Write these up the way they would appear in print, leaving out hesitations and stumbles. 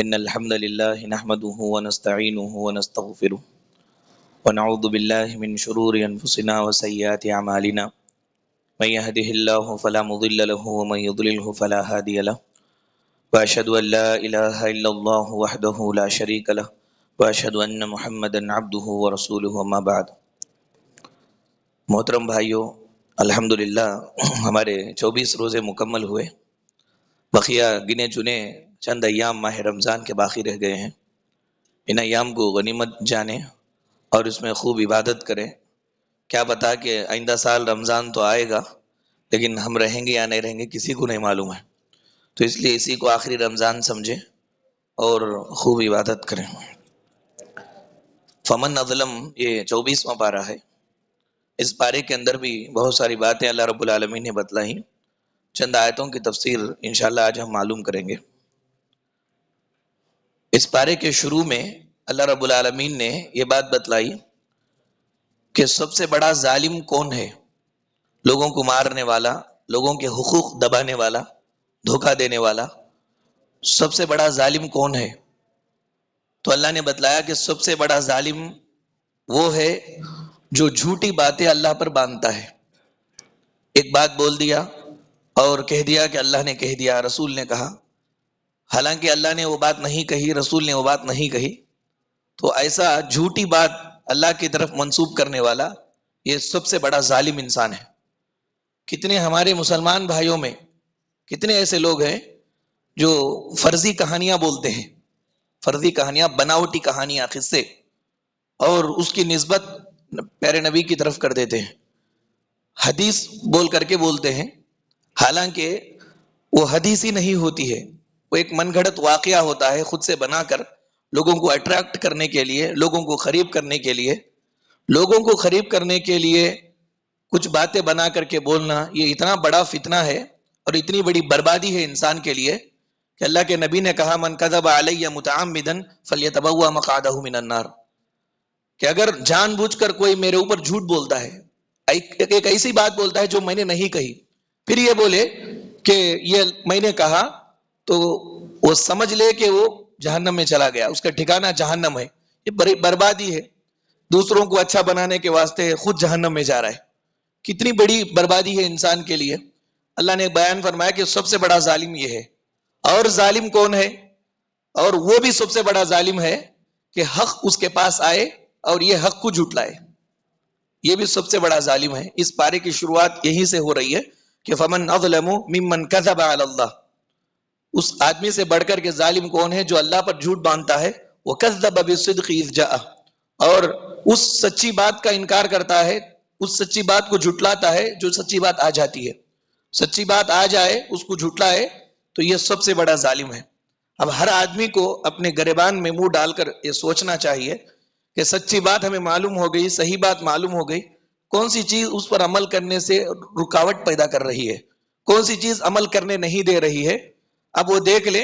إن الحمد لله نحمده ونستعينه ونستغفره ونعوذ بالله من شرور أنفسنا وسيئات أعمالنا من يهده الله فلا مضل له ومن يضلله فلا هادي له وأشهد أن لا إله إلا الله وحده لا شريك له وأشهد أن محمدا عبده ورسوله أما بعد. محترم بھائیوں، الحمدللہ ہمارے 24 روزے مکمل ہوئے. بقیہ گنے چنے چند ایام ماہ رمضان کے باقی رہ گئے ہیں. ان ایام کو غنیمت جانیں اور اس میں خوب عبادت کریں. کیا پتا کہ آئندہ سال رمضان تو آئے گا، لیکن ہم رہیں گے یا نہیں رہیں گے کسی کو نہیں معلوم ہے. تو اس لیے اسی کو آخری رمضان سمجھیں اور خوب عبادت کریں. فمن اظلم، یہ 24واں پارہ ہے. اس پارے کے اندر بھی بہت ساری باتیں اللہ رب العالمین نے بتلائیں. چند آیتوں کی تفسیر انشاءاللہ آج ہم معلوم کریں گے. اس پارے کے شروع میں اللہ رب العالمین نے یہ بات بتلائی کہ سب سے بڑا ظالم کون ہے. لوگوں کو مارنے والا، لوگوں کے حقوق دبانے والا، دھوکہ دینے والا، سب سے بڑا ظالم کون ہے؟ تو اللہ نے بتلایا کہ سب سے بڑا ظالم وہ ہے جو جھوٹی باتیں اللہ پر باندھتا ہے. ایک بات بول دیا اور کہہ دیا کہ اللہ نے کہہ دیا، رسول نے کہا، حالانکہ اللہ نے وہ بات نہیں کہی، رسول نے وہ بات نہیں کہی. تو ایسا جھوٹی بات اللہ کی طرف منسوب کرنے والا یہ سب سے بڑا ظالم انسان ہے. کتنے ہمارے مسلمان بھائیوں میں کتنے ایسے لوگ ہیں جو فرضی کہانیاں بولتے ہیں، فرضی کہانیاں، بناوٹی کہانیاں، قصے، اور اس کی نسبت پیارے نبی کی طرف کر دیتے ہیں. حدیث بول کر کے بولتے ہیں، حالانکہ وہ حدیث ہی نہیں ہوتی ہے، وہ ایک من گھڑت واقعہ ہوتا ہے خود سے بنا کر لوگوں کو اٹریکٹ کرنے کے لیے، لوگوں کو قریب کرنے کے لیے، لوگوں کو قریب کرنے کے لیے کچھ باتیں بنا کر کے بولنا. یہ اتنا بڑا فتنہ ہے اور اتنی بڑی بربادی ہے انسان کے لیے کہ اللہ کے نبی نے کہا، من کذب علی متعمدا فلیتبوأ مقعدہ من النار، کہ اگر جان بوجھ کر کوئی میرے اوپر جھوٹ بولتا ہے، ایک ایسی بات بولتا ہے جو میں نے نہیں کہی، پھر یہ بولے کہ یہ میں نے کہا، تو وہ سمجھ لے کہ وہ جہنم میں چلا گیا، اس کا ٹھکانہ جہنم ہے. یہ بڑی بربادی ہے. دوسروں کو اچھا بنانے کے واسطے خود جہنم میں جا رہا ہے. کتنی بڑی بربادی ہے انسان کے لیے. اللہ نے بیان فرمایا کہ سب سے بڑا ظالم یہ ہے. اور ظالم کون ہے؟ اور وہ بھی سب سے بڑا ظالم ہے کہ حق اس کے پاس آئے اور یہ حق کو جھٹلائے. یہ بھی سب سے بڑا ظالم ہے. اس پارے کی شروعات یہی سے ہو رہی ہے کہ فمن اظلم ممن کذب علی اللہ. اس آدمی سے بڑھ کر کے ظالم کون ہے جو اللہ پر جھوٹ باندھتا ہے. وَكَذَّبَ بِالصِّدْقِ إِذْ جَاءَ، اور اس سچی بات کا انکار کرتا ہے، اس سچی بات کو جھٹلاتا ہے جو سچی بات آ جاتی ہے. سچی بات آ جائے اس کو جھٹلائے تو یہ سب سے بڑا ظالم ہے. اب ہر آدمی کو اپنے گریبان میں منہ ڈال کر یہ سوچنا چاہیے کہ سچی بات ہمیں معلوم ہو گئی، صحیح بات معلوم ہو گئی، کون سی چیز اس پر عمل کرنے سے رکاوٹ پیدا کر رہی ہے، کون سی چیز عمل کرنے نہیں دے رہی ہے. اب وہ دیکھ لے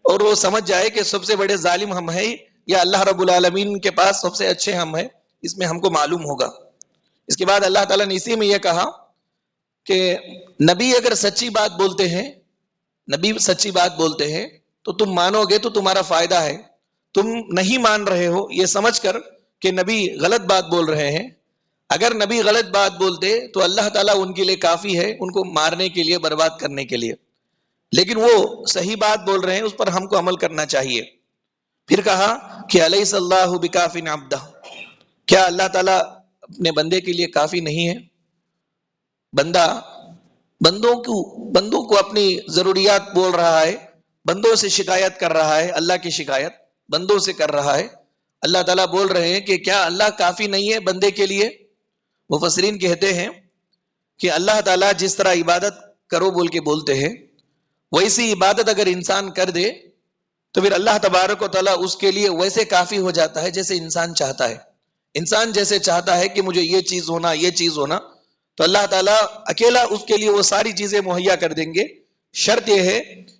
اور وہ سمجھ جائے کہ سب سے بڑے ظالم ہم ہیں یا اللہ رب العالمین کے پاس سب سے اچھے ہم ہیں. اس میں ہم کو معلوم ہوگا. اس کے بعد اللہ تعالیٰ نے اسی میں یہ کہا کہ نبی اگر سچی بات بولتے ہیں، نبی سچی بات بولتے ہیں تو تم مانو گے تو تمہارا فائدہ ہے. تم نہیں مان رہے ہو یہ سمجھ کر کہ نبی غلط بات بول رہے ہیں. اگر نبی غلط بات بولتے تو اللہ تعالیٰ ان کے لیے کافی ہے، ان کو مارنے کے لیے، برباد کرنے کے لیے. لیکن وہ صحیح بات بول رہے ہیں، اس پر ہم کو عمل کرنا چاہیے. پھر کہا کہ الیس اللہ بکاف عبدہ، کیا اللہ تعالیٰ اپنے بندے کے لیے کافی نہیں ہے؟ بندوں کو اپنی ضروریات بول رہا ہے، بندوں سے شکایت کر رہا ہے، اللہ کی شکایت بندوں سے کر رہا ہے. اللہ تعالیٰ بول رہے ہیں کہ کیا اللہ کافی نہیں ہے بندے کے لیے؟ مفسرین کہتے ہیں کہ اللہ تعالیٰ جس طرح عبادت کرو بول کے بولتے ہیں، ویسی عبادت اگر انسان کر دے تو پھر اللہ تبارک و تعالیٰ اس کے لیے ویسے کافی ہو جاتا ہے جیسے انسان چاہتا ہے. انسان جیسے چاہتا ہے کہ مجھے یہ چیز ہونا، یہ چیز ہونا، تو اللہ تعالیٰ اکیلا اس کے لیے وہ ساری چیزیں مہیا کر دیں گے. شرط یہ ہے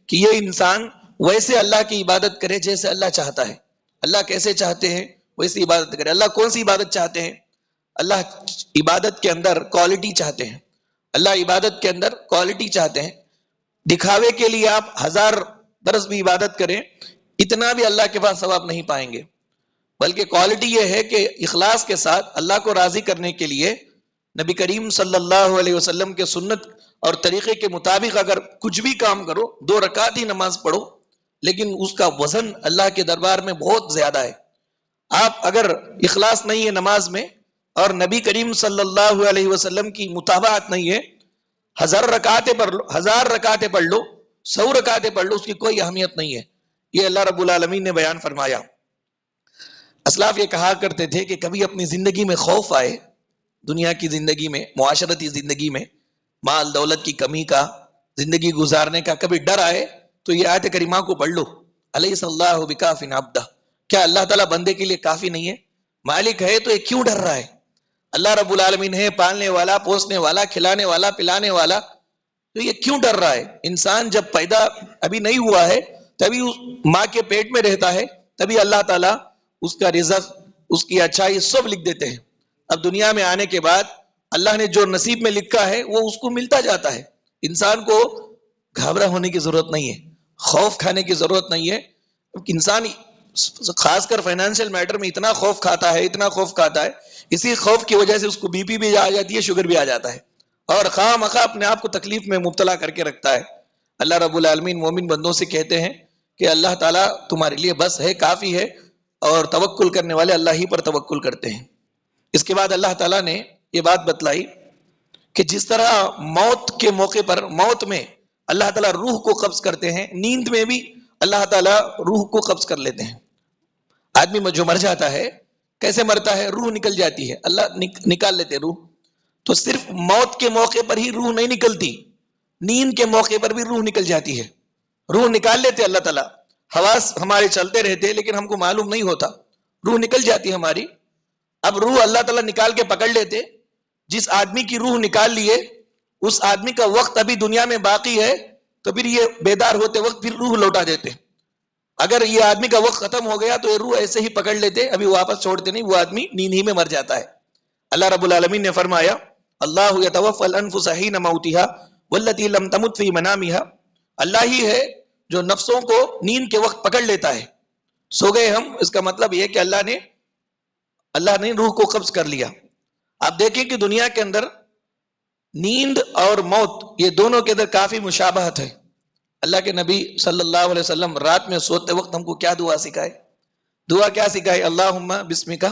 کہ یہ انسان ویسے اللہ کی عبادت کرے جیسے اللہ چاہتا ہے. اللہ کیسے چاہتے ہیں ویسی عبادت کرے. اللہ کون سی عبادت چاہتے ہیں؟ اللہ عبادت کے اندر کوالٹی چاہتے ہیں. اللہ عبادت کے اندر کوالٹی چاہتے ہیں. دکھاوے کے لیے آپ 1000 برس بھی عبادت کریں، اتنا بھی اللہ کے پاس ثواب نہیں پائیں گے، بلکہ کوالٹی یہ ہے کہ اخلاص کے ساتھ اللہ کو راضی کرنے کے لیے نبی کریم صلی اللہ علیہ وسلم کے سنت اور طریقے کے مطابق اگر کچھ بھی کام کرو، 2 رکعت ہی نماز پڑھو، لیکن اس کا وزن اللہ کے دربار میں بہت زیادہ ہے۔ آپ اگر اخلاص نہیں ہے نماز میں اور نبی کریم صلی اللہ علیہ وسلم کی متابعت نہیں ہے، 1000 رکعتیں پڑھ لو، 100 رکعتیں پڑھ لو، اس کی کوئی اہمیت نہیں ہے۔ یہ اللہ رب العالمین نے بیان فرمایا۔ اسلاف یہ کہا کرتے تھے کہ کبھی اپنی زندگی میں خوف آئے، دنیا کی زندگی میں، معاشرتی زندگی میں، مال دولت کی کمی کا، زندگی گزارنے کا کبھی ڈر آئے تو یہ آیت کریمہ کو پڑھ لو، الیس اللہ بکاف عبدہ، کیا اللہ تعالیٰ بندے کے لیے کافی نہیں ہے؟ مالک ہے تو یہ کیوں ڈر رہا ہے؟ اللہ رب العالمین ہے، پالنے والا، پوسنے والا، کھلانے والا، پلانے والا، تو یہ کیوں ڈر رہا ہے؟ انسان جب پیدا ابھی نہیں ہوا ہے، تبھی ماں کے پیٹ میں رہتا ہے، تبھی اللہ تعالیٰ اس کا رزق، اس کی اچھائی سب لکھ دیتے ہیں۔ اب دنیا میں آنے کے بعد اللہ نے جو نصیب میں لکھا ہے وہ اس کو ملتا جاتا ہے۔ انسان کو گھبرا ہونے کی ضرورت نہیں ہے، خوف کھانے کی ضرورت نہیں ہے۔ انسان خاص کر فائنینشیل میٹر میں اتنا خوف کھاتا ہے، اتنا خوف کھاتا ہے، اسی خوف کی وجہ سے اس کو بی پی بھی آ جاتی ہے، شوگر بھی آ جاتا ہے، اور خواہ مخواہ اپنے آپ کو تکلیف میں مبتلا کر کے رکھتا ہے۔ اللہ رب العالمین مومن بندوں سے کہتے ہیں کہ اللہ تعالیٰ تمہارے لیے بس ہے، کافی ہے، اور توکل کرنے والے اللہ ہی پر توکل کرتے ہیں۔ اس کے بعد اللہ تعالیٰ نے یہ بات بتلائی کہ جس طرح موت کے موقع پر، موت میں اللہ تعالیٰ روح کو قبض کرتے ہیں، نیند میں بھی اللہ تعالیٰ روح کو قبض کر لیتے ہیں۔ آدمی جو مر جاتا ہے کیسے مرتا ہے؟ روح نکل جاتی ہے، اللہ نکال لیتے روح۔ تو صرف موت کے موقع پر ہی روح نہیں نکلتی، نیند کے موقع پر بھی روح نکل جاتی ہے، روح نکال لیتے اللہ تعالیٰ۔ حواس ہمارے چلتے رہتے لیکن ہم کو معلوم نہیں ہوتا، روح نکل جاتی ہماری۔ اب روح اللہ تعالیٰ نکال کے پکڑ لیتے۔ جس آدمی کی روح نکال لیے اس آدمی کا وقت ابھی دنیا میں باقی ہے تو پھر یہ بیدار ہوتے وقت پھر روح لوٹا دیتے۔ اگر یہ آدمی کا وقت ختم ہو گیا تو یہ روح ایسے ہی پکڑ لیتے، ابھی واپس چھوڑتے نہیں، وہ آدمی نیند ہی میں مر جاتا ہے۔ اللہ رب العالمین نے فرمایا اللہ یتوفی الانفس حین موتها والتی لم تمت فی منامها، اللہ ہی ہے جو نفسوں کو نیند کے وقت پکڑ لیتا ہے۔ سو گئے ہم، اس کا مطلب یہ کہ اللہ نے روح کو قبض کر لیا۔ آپ دیکھیں کہ دنیا کے اندر نیند اور موت یہ دونوں کے اندر کافی مشابہت ہے۔ اللہ کے نبی صلی اللہ علیہ وسلم رات میں سوتے وقت ہم کو کیا دعا سکھائے؟ دعا کیا سکھائے؟ اللہم بسمک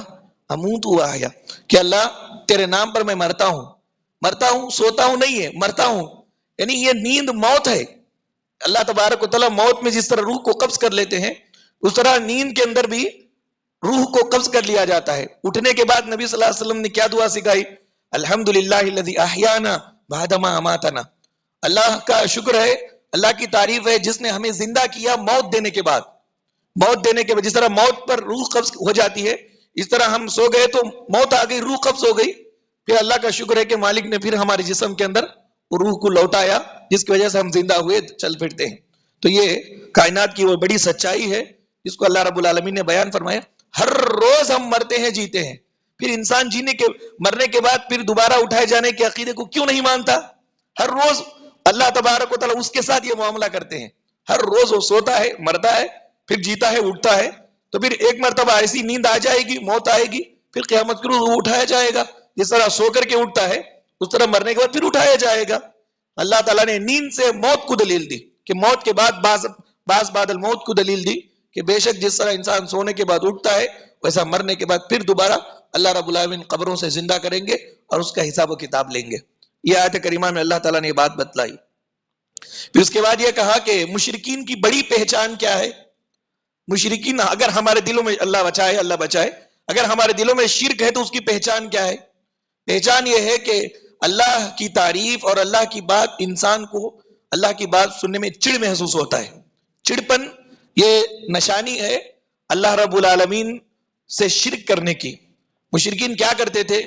اموت و احیا، کہ اللہ تیرے نام پر میں مرتا ہوں، سوتا ہوں نہیں ہے، مرتا ہوں، یعنی یہ نیند موت ہے۔ اللہ تبارک و تعالیٰ موت میں جس طرح روح کو قبض کر لیتے ہیں اس طرح نیند کے اندر بھی روح کو قبض کر لیا جاتا ہے۔ اٹھنے کے بعد نبی صلی اللہ علیہ وسلم نے کیا دعا سکھائی؟ الحمدللہ الذی احیانا بعد ما اماتنا، اللہ کا شکر ہے، اللہ کی تعریف ہے جس نے ہمیں زندہ کیا موت دینے کے بعد۔ موت دینے کے بعد جس طرح موت پر روح قبض ہو جاتی ہے، اس طرح ہم سو گئے تو موت آ گئی، روح قبض ہو گئی، پھر اللہ کا شکر ہے کہ مالک نے پھر ہمارے جسم کے اندر روح کو لوٹایا جس کی وجہ سے ہم زندہ ہوئے، چل پھرتے ہیں۔ تو یہ کائنات کی وہ بڑی سچائی ہے جس کو اللہ رب العالمین نے بیان فرمایا۔ ہر روز ہم مرتے ہیں، جیتے ہیں، پھر انسان مرنے کے بعد پھر دوبارہ اٹھائے جانے کے عقیدے کو کیوں نہیں مانتا؟ ہر روز اللہ تبارک و تعالیٰ اس کے ساتھ یہ معاملہ کرتے ہیں، ہر روز وہ سوتا ہے، مرتا ہے، پھر جیتا ہے، اٹھتا ہے، تو پھر ایک مرتبہ ایسی نیند آ جائے گی، موت آئے گی، پھر قیامت کے روز وہ اٹھایا جائے گا۔ جس طرح سو کر کے اٹھتا ہے اس طرح مرنے کے بعد پھر اٹھایا جائے گا۔ اللہ تعالیٰ نے نیند سے موت کو دلیل دی کہ موت کے بعد بعد الموت کو دلیل دی کہ بے شک جس طرح انسان سونے کے بعد اٹھتا ہے ویسا مرنے کے بعد پھر دوبارہ اللہ رب العالمین قبروں سے زندہ کریں گے اور اس کا حساب و کتاب لیں گے۔ یہ آیت کریمہ میں اللہ تعالیٰ نے یہ بات بتلائی۔ پھر اس کے بعد یہ کہا کہ مشرکین کی بڑی پہچان کیا ہے؟ مشرکین، اگر ہمارے دلوں میں، اللہ بچائے، اگر ہمارے دلوں میں شرک ہے تو اس کی پہچان کیا ہے؟ پہچان یہ ہے کہ اللہ کی تعریف اور اللہ کی بات، انسان کو اللہ کی بات سننے میں چڑ محسوس ہوتا ہے، چڑپن، یہ نشانی ہے اللہ رب العالمین سے شرک کرنے کی۔ مشرکین کیا کرتے تھے؟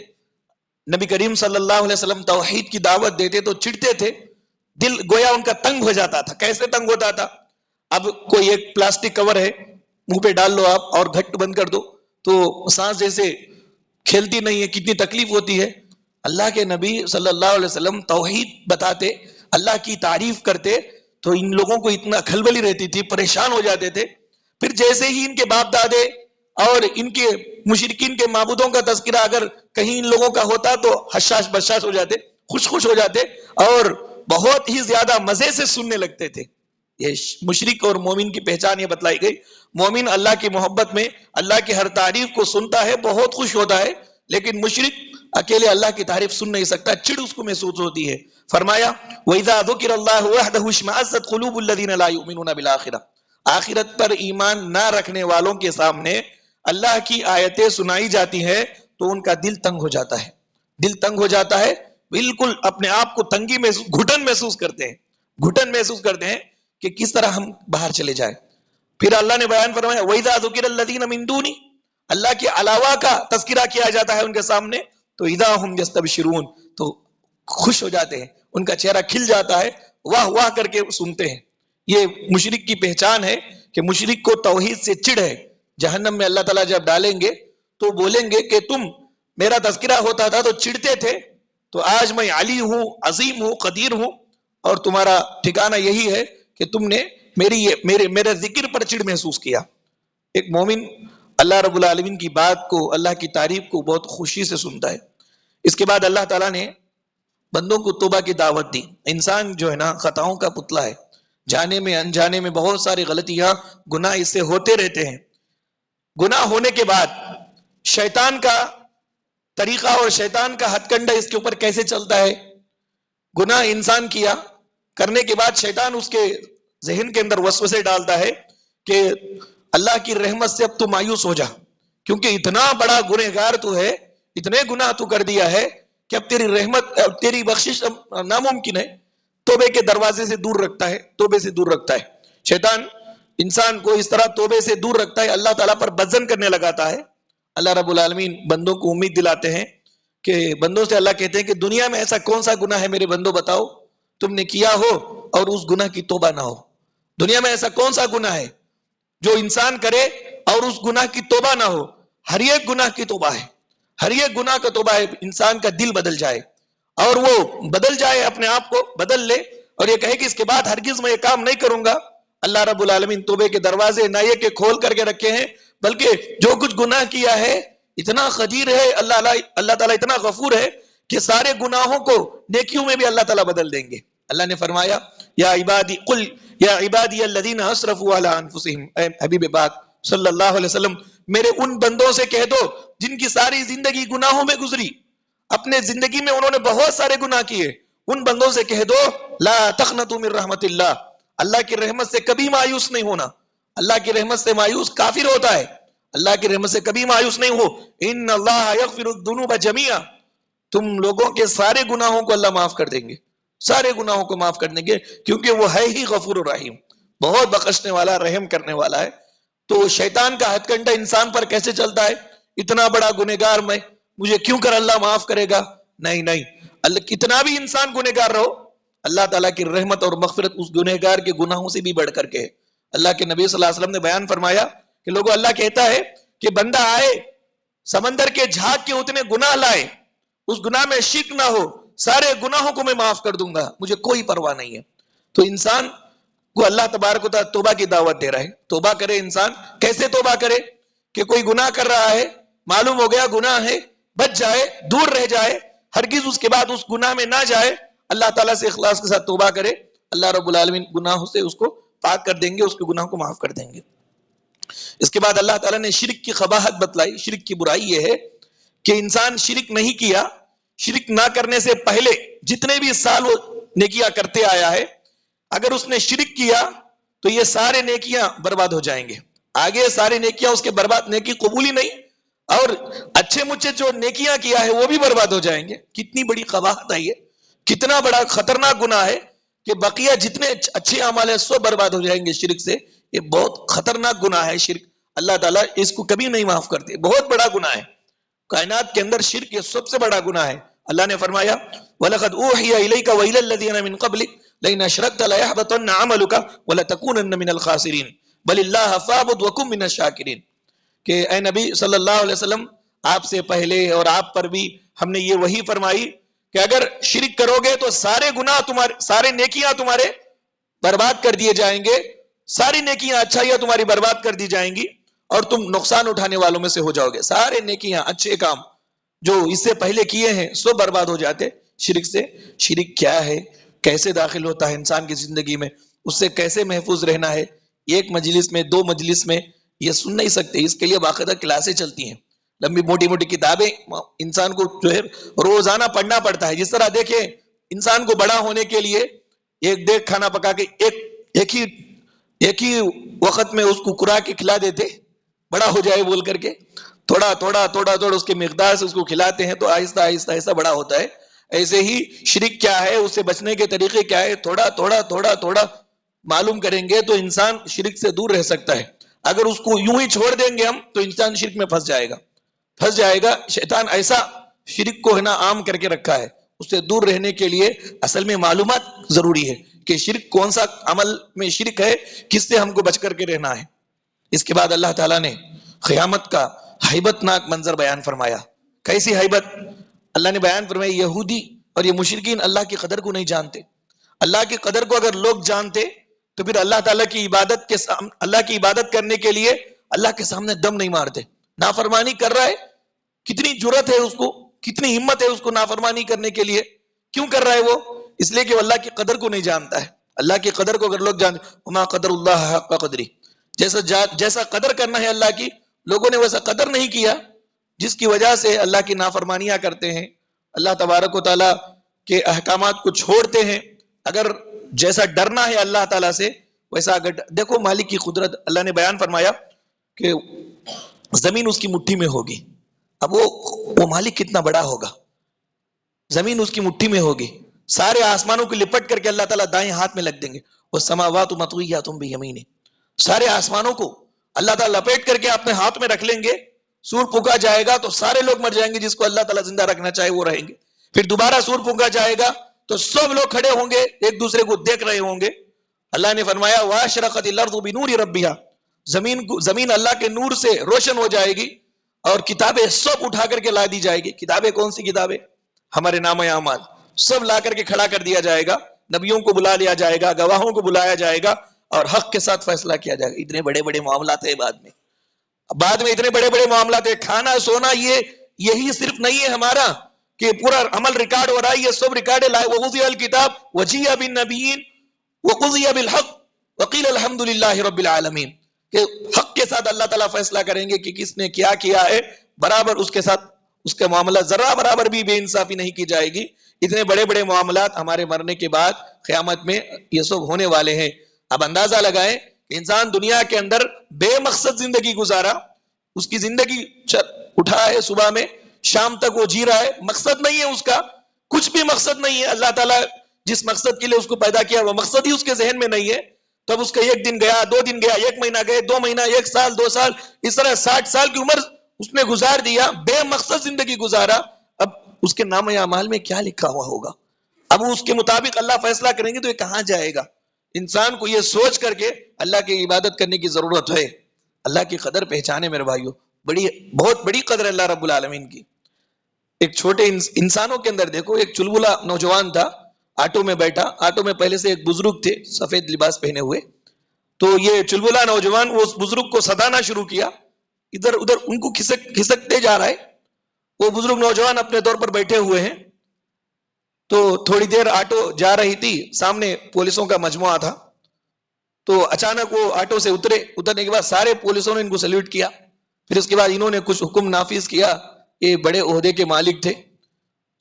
نبی کریم صلی اللہ علیہ وسلم توحید کی دعوت دیتے تو چڑھتے تھے، دل گویا ان کا تنگ ہو جاتا تھا۔ کیسے تنگ ہوتا تھا؟ اب کوئی ایک پلاسٹک کور ہے، منہ پہ ڈال لو آپ اور گھٹ بند کر دو تو سانس جیسے کھیلتی نہیں ہے، کتنی تکلیف ہوتی ہے۔ اللہ کے نبی صلی اللہ علیہ وسلم توحید بتاتے، اللہ کی تعریف کرتے تو ان لوگوں کو اتنا کھلبلی رہتی تھی، پریشان ہو جاتے تھے۔ پھر جیسے ہی ان کے باپ دادے اور ان کے مشرکین کے معبودوں کا تذکرہ اگر کہیں ان لوگوں کا ہوتا تو حشاش بشاش ہو جاتے، خوش خوش ہو جاتے اور بہت ہی زیادہ مزے سے سننے لگتے تھے. یہ مشرک اور مومن کی پہچان یہ بتلائی گئی. مومن اللہ کی محبت میں اللہ کی ہر تعریف کو سنتا ہے، بہت خوش ہوتا ہے، لیکن مشرک اکیلے اللہ کی تعریف سن نہیں سکتا، چڑ اس کو محسوس ہوتی ہے. فرمایا وَإِذَا ذُكِرَ اللَّهُ وَحْدَهُ اشْمَأَزَّتْ قُلُوبُ الَّذِينَ لَا يُؤْمِنُونَ بِالْآخِرَةِ. آخرت پر ایمان نہ رکھنے والوں کے سامنے اللہ کی آیتیں سنائی جاتی ہے تو ان کا دل تنگ ہو جاتا ہے، دل تنگ ہو جاتا ہے، بالکل اپنے آپ کو تنگی محسوس، گھٹن محسوس کرتے ہیں، گھٹن محسوس کرتے ہیں کہ کس طرح ہم باہر چلے جائیں. پھر اللہ نے بیان فرمایا وَإِذَا ذُكِرَ الَّذِينَ مِن دُونِ، اللہ کے علاوہ کا تذکرہ کیا جاتا ہے ان کے سامنے تو اذا ہم یستبشرون، تو خوش ہو جاتے ہیں، ان کا چہرہ کھل جاتا ہے، واہ واہ کر کے سنتے ہیں. یہ مشرک کی پہچان ہے کہ مشرک کو توحید سے چڑ ہے. جہنم میں اللہ تعالیٰ جب ڈالیں گے تو بولیں گے کہ تم میرا تذکرہ ہوتا تھا تو چڑھتے تھے، تو آج میں علی ہوں، عظیم ہوں، قدیر ہوں، اور تمہارا ٹھکانہ یہی ہے کہ تم نے میرے ذکر پر چڑ محسوس کیا. ایک مومن اللہ رب العالمین کی بات کو، اللہ کی تعریف کو بہت خوشی سے سنتا ہے. اس کے بعد اللہ تعالیٰ نے بندوں کو توبہ کی دعوت دی. انسان جو ہے نا خطاؤں کا پتلا ہے، جانے میں انجانے میں بہت ساری غلطیاں، گناہ اس سے ہوتے رہتے ہیں. گناہ ہونے کے بعد شیطان کا طریقہ اور شیطان کا ہتھ کنڈا اس کے اوپر کیسے چلتا ہے. گناہ انسان کیا، کرنے کے بعد شیطان اس کے ذہن کے اندر وسوسے ڈالتا ہے کہ اللہ کی رحمت سے اب تو مایوس ہو جا، کیونکہ اتنا بڑا گنہگار تو ہے، اتنے گناہ تو کر دیا ہے کہ اب تیری رحمت، اب تیری بخشش ناممکن ہے. توبے کے دروازے سے دور رکھتا ہے، توبے سے دور رکھتا ہے. شیطان انسان کو اس طرح توبے سے دور رکھتا ہے، اللہ تعالیٰ پر بزن کرنے لگاتا ہے. اللہ رب العالمین بندوں کو امید دلاتے ہیں کہ بندوں سے اللہ کہتے ہیں کہ دنیا میں ایسا کون سا گناہ ہے میرے بندوں بتاؤ تم نے کیا ہو اور اس گناہ کی توبہ نہ ہو. دنیا میں ایسا کون سا گناہ ہے جو انسان کرے اور اس گناہ کی توبہ نہ ہو. ہر ایک گناہ کی توبہ ہے، ہر ایک گناہ کا توبہ ہے. انسان کا دل بدل جائے اور وہ بدل جائے، اپنے آپ کو بدل لے اور یہ کہے کہ اس کے بعد ہرگز میں یہ کام نہیں کروں گا. اللہ رب العالمین توبے کے دروازے نہ یہ کہ کھول کر کے رکھے ہیں، بلکہ جو کچھ گناہ کیا ہے اتنا قدیر ہے اللہ تعالیٰ، اتنا غفور ہے کہ سارے گناہوں کو نیکیوں میں بھی اللہ تعالیٰ بدل دیں گے. اللہ نے فرمایا یا عبادی قل یا عبادی الذین اسرفوا علی انفسہم، اے حبیب پاک صلی اللہ علیہ وسلم میرے ان بندوں سے کہہ دو جن کی ساری زندگی گناہوں میں گزری، اپنے زندگی میں انہوں نے بہت سارے گناہ کیے، ان بندوں سے کہہ دو لا تقنطوا من رحمت اللہ، اللہ کی رحمت سے کبھی مایوس نہیں ہونا. اللہ کی رحمت سے مایوس کافر ہوتا ہے، اللہ کی رحمت سے کبھی مایوس نہیں ہو. ان اللہ یغفر الذنوب جميعا، تم لوگوں کے سارے گناہوں کو اللہ معاف کر دیں گے، سارے گناہوں کو معاف کر دیں گے، کیونکہ وہ ہے ہی غفور الرحیم، بہت بخشنے والا، رحم کرنے والا ہے. تو شیطان کا ہتھ کنڈا انسان پر کیسے چلتا ہے؟ اتنا بڑا گنہگار میں، مجھے کیوں کر اللہ معاف کرے گا؟ نہیں نہیں، اللہ کتنا بھی انسان گنہگار رہو، اللہ تعالیٰ کی رحمت اور مغفرت اس گنہگار کے گناہوں سے بھی بڑھ کر کے ہے. اللہ کے نبی صلی اللہ علیہ وسلم نے بیان فرمایا کہ لوگوں، اللہ کہتا ہے کہ بندہ آئے سمندر کے جھاگ کے اتنے گناہ لائے، اس گناہ میں شرک نہ ہو، سارے گناہوں کو میں معاف کر دوں گا، مجھے کوئی پرواہ نہیں ہے. تو انسان کو اللہ تبارک و تعالیٰ توبہ کی دعوت دے رہا ہے. توبہ کرے انسان، کیسے توبہ کرے؟ کہ کوئی گناہ کر رہا ہے، معلوم ہو گیا گناہ ہے، بچ جائے، دور رہ جائے، ہرگز اس کے بعد اس گناہ میں نہ جائے، اللہ تعالیٰ سے اخلاص کے ساتھ توبہ کرے، اللہ رب العالمین گناہوں سے اس کو پاک کر دیں گے، اس کے گناہوں کو معاف کر دیں گے. اس کے بعد اللہ تعالیٰ نے شرک کی قباحت بتلائی. شرک کی برائی یہ ہے کہ انسان شرک نہیں کیا، شرک نہ کرنے سے پہلے جتنے بھی سال وہ نیکیاں کرتے آیا ہے، اگر اس نے شرک کیا تو یہ سارے نیکیاں برباد ہو جائیں گے. آگے سارے نیکیاں اس کے برباد، نیکی قبول ہی نہیں، اور اچھے مچھے جو نیکیاں کیا ہے وہ بھی برباد ہو جائیں گے. کتنی بڑی قباحت ہے یہ، کتنا بڑا خطرناک گناہ ہے کہ بقیہ جتنے اچھے اعمال ہیں سب برباد ہو جائیں گے شرک سے. یہ بہت خطرناک گناہ ہے شرک، اللہ تعالیٰ اس کو کبھی نہیں معاف کرتے، بہت بڑا گناہ ہے. کائنات کے اندر شرک یہ سب سے بڑا گناہ ہے. اللہ نے فرمایا وَلَقَدْ أُوحِيَ إِلَيْكَ وَإِلَى الَّذِينَ مِن قَبْلِكَ لَئِنْ أَشْرَكْتَ لَيَحْبَطَنَّ عَمَلُكَ وَلَتَكُونَنَّ مِنَ الْخَاسِرِينَ بَلِ اللَّهَ فَاعْبُدْ وَكُن مِنَ الشَّاكِرِينَ. کہ اے نبی صلی اللہ علیہ وسلم، آپ سے پہلے اور آپ پر بھی ہم نے یہ وحی فرمائی کہ اگر شرک کرو گے تو سارے گناہ تمہارے، سارے نیکیاں تمہارے برباد کر دیے جائیں گے، ساری نیکیاں اچھائیاں تمہاری برباد کر دی جائیں گی اور تم نقصان اٹھانے والوں میں سے ہو جاؤ گے. سارے نیکیاں اچھے کام جو اس سے پہلے کیے ہیں سب برباد ہو جاتے شرک سے. شرک کیا ہے, کیسے داخل ہوتا ہے انسان کی زندگی میں, اس سے کیسے محفوظ رہنا ہے, ایک مجلس میں دو مجلس میں یہ سن نہیں سکتے. اس کے لیے باقاعدہ کلاسیں چلتی ہیں, لمبی موٹی موٹی کتابیں انسان کو جو ہے روزانہ پڑھنا پڑتا ہے. جس طرح دیکھیں انسان کو بڑا ہونے کے لیے ایک دیکھ کھانا پکا کے ایک ہی وقت میں اس کو کھلا کے کھلا دیتے بڑا ہو جائے بول کر کے, تھوڑا تھوڑا تھوڑا تھوڑا اس کے مقدار سے اس کو کھلاتے ہیں تو آہستہ آہستہ آہستہ بڑا ہوتا ہے. ایسے ہی شرک کیا ہے, اس سے بچنے کے طریقے کیا ہے, تھوڑا تھوڑا تھوڑا تھوڑا معلوم کریں گے تو انسان شرک سے دور رہ سکتا ہے. اگر اس کو یوں ہی چھوڑ دیں گے ہم تو انسان شرک میں پھنس جائے گا. شیطان ایسا شرک کو ہے نا عام کر کے رکھا ہے. اس سے دور رہنے کے لیے اصل میں معلومات ضروری ہے کہ شرک کون سا عمل میں شرک ہے, کس سے ہم کو بچ کر کے رہنا ہے. اس کے بعد اللہ تعالیٰ نے قیامت کا ہیبت ناک منظر بیان فرمایا. کیسی ہیبت اللہ نے بیان فرمائی. یہودی اور یہ مشرکین اللہ کی قدر کو نہیں جانتے. اللہ کی قدر کو اگر لوگ جانتے تو پھر اللہ تعالیٰ کی عبادت اللہ کی عبادت کرنے کے لیے اللہ کے سامنے دم نہیں مارتے. نافرمانی کر رہا ہے, کتنی جرت ہے اس کو, کتنی ہمت ہے اس کو نافرمانی کرنے کے لیے. کیوں کر رہا ہے وہ؟ اس لیے کہ وہ اللہ کی قدر کو نہیں جانتا ہے. اللہ کی قدر کو اگر لوگ جانتے, وما قدر اللہ حق قدری, جیسا قدر کرنا ہے اللہ کی, لوگوں نے ویسا قدر نہیں کیا, جس کی وجہ سے اللہ کی نافرمانیاں کرتے ہیں, اللہ تبارک و تعالیٰ کے احکامات کو چھوڑتے ہیں. اگر جیسا ڈرنا ہے اللہ تعالیٰ سے ویسا اگر دیکھو مالک کی قدرت, اللہ نے بیان فرمایا کہ زمین اس کی مٹھی میں ہوگی. اب وہ مالک کتنا بڑا ہوگا, زمین اس کی مٹھی میں ہوگی, سارے آسمانوں کو لپٹ کر کے اللہ تعالیٰ دائیں ہاتھ میں لگ دیں گے. وہ سماوات مطویات بیمینہ, سارے آسمانوں کو اللہ تعالیٰ لپیٹ کر کے اپنے ہاتھ میں رکھ لیں گے. سور پھونکا جائے گا تو سارے لوگ مر جائیں گے, جس کو اللہ تعالیٰ زندہ رکھنا چاہے وہ رہیں گے. پھر دوبارہ سور پھونکا جائے گا تو سب لوگ کھڑے ہوں گے, ایک دوسرے کو دیکھ رہے ہوں گے. اللہ نے فرمایا واشرقت الارض بنور ربها, زمین اللہ کے نور سے روشن ہو جائے گی اور کتابیں سب اٹھا کر کے لا دی جائے گی. کتابیں کون سی کتابیں؟ ہمارے نام اعمال سب لا کر کے کھڑا کر دیا جائے گا. نبیوں کو بلا لیا جائے گا, گواہوں کو بلایا جائے گا اور حق کے ساتھ فیصلہ کیا جائے گا. اتنے بڑے بڑے معاملات ہیں بعد میں اتنے بڑے بڑے معاملات ہیں. کھانا سونا یہی صرف نہیں ہے ہمارا کہ پورا عمل ریکارڈ ہو رہا ہے, یہ سب ریکارڈ ہے. ووضع الکتاب وجیء بالنبیین وقضی بالحق وقیل الحمد للہ رب العالمین, کہ حق کے ساتھ اللہ تعالیٰ فیصلہ کریں گے کہ کس نے کیا کیا ہے, برابر اس کے ساتھ اس کا معاملہ ذرا برابر بھی بے انصافی نہیں کی جائے گی. اتنے بڑے بڑے معاملات ہمارے مرنے کے بعد قیامت میں یہ سب ہونے والے ہیں. اب اندازہ لگائیں, انسان دنیا کے اندر بے مقصد زندگی گزارا, اس کی زندگی اٹھا ہے صبح میں شام تک وہ جی رہا ہے, مقصد نہیں ہے اس کا, کچھ بھی مقصد نہیں ہے. اللہ تعالیٰ جس مقصد کے لیے اس کو پیدا کیا وہ مقصد ہی اس کے ذہن میں نہیں ہے. تب اس کا ایک دن گیا, 2 دن گیا, 1 مہینہ گئے, 2 مہینہ, 1 سال, 2 سال, اس طرح 60 سال کی عمر اس نے گزار دیا, بے مقصد زندگی گزارا. اب اس کے نام اعمال میں کیا لکھا ہوا ہوگا؟ اب اس کے مطابق اللہ فیصلہ کریں گے تو یہ کہاں جائے گا؟ انسان کو یہ سوچ کر کے اللہ کی عبادت کرنے کی ضرورت ہے. اللہ کی قدر پہچانے میرے بھائیوں, بہت بڑی قدر ہے اللہ رب العالمین کی. ایک چھوٹے انسانوں کے اندر دیکھو, ایک چلبلا نوجوان تھا, آٹو میں بیٹھا, آٹو میں پہلے سے ایک بزرگ تھے سفید لباس پہنے ہوئے. تو یہ چلبلا نوجوان وہ اس بزرگ کو ستانا شروع کیا, ادھر ادھر ان کو کھسکتے جا رہا ہے. وہ بزرگ نوجوان اپنے طور پر بیٹھے ہوئے ہیں. تو تھوڑی دیر آٹو جا رہی تھی, سامنے پولیسوں کا مجموعہ تھا. تو اچانک وہ آٹو سے اترنے کے بعد سارے پولیسوں نے ان کو سیلوٹ کیا. پھر اس کے بعد انہوں نے کچھ حکم نافذ کیا, یہ بڑے عہدے کے مالک تھے.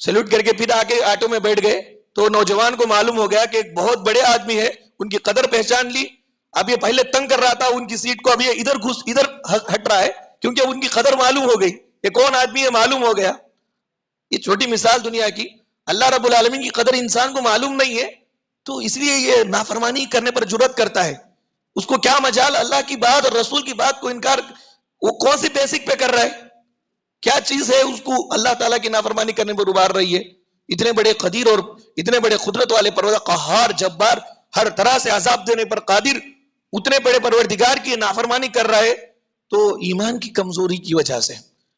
سیلوٹ کر کے پھر آ کے آٹو میں بیٹھ گئے. تو نوجوان کو معلوم ہو گیا کہ ایک بہت بڑے آدمی ہے, ان کی قدر پہچان لی. اب یہ پہلے تنگ کر رہا تھا ان کی سیٹ کو, اب یہ ادھر ہٹ رہا ہے کیونکہ اب ان کی قدر معلوم ہو گئی, یہ کون آدمی ہے معلوم ہو گیا. یہ چھوٹی مثال دنیا کی, اللہ رب العالمین کی قدر انسان کو معلوم نہیں ہے تو اس لیے یہ نافرمانی کرنے پر جرأت کرتا ہے. اس کو کیا مجال اللہ کی بات اور رسول کی بات کو انکار, وہ کون سی بیسک پہ کر رہا ہے, کیا چیز ہے اس کو اللہ تعالیٰ کی نافرمانی کرنے پر ابھار رہی ہے. اتنے بڑے قدیر اور اتنے بڑے قدرت والے پروردگار, قہار, جبار, ہر طرح سے عذاب دینے پر قادر, اتنے بڑے پروردگار کی نافرمانی کر رہا ہے تو ایمان کی کمزوری کی وجہ سے,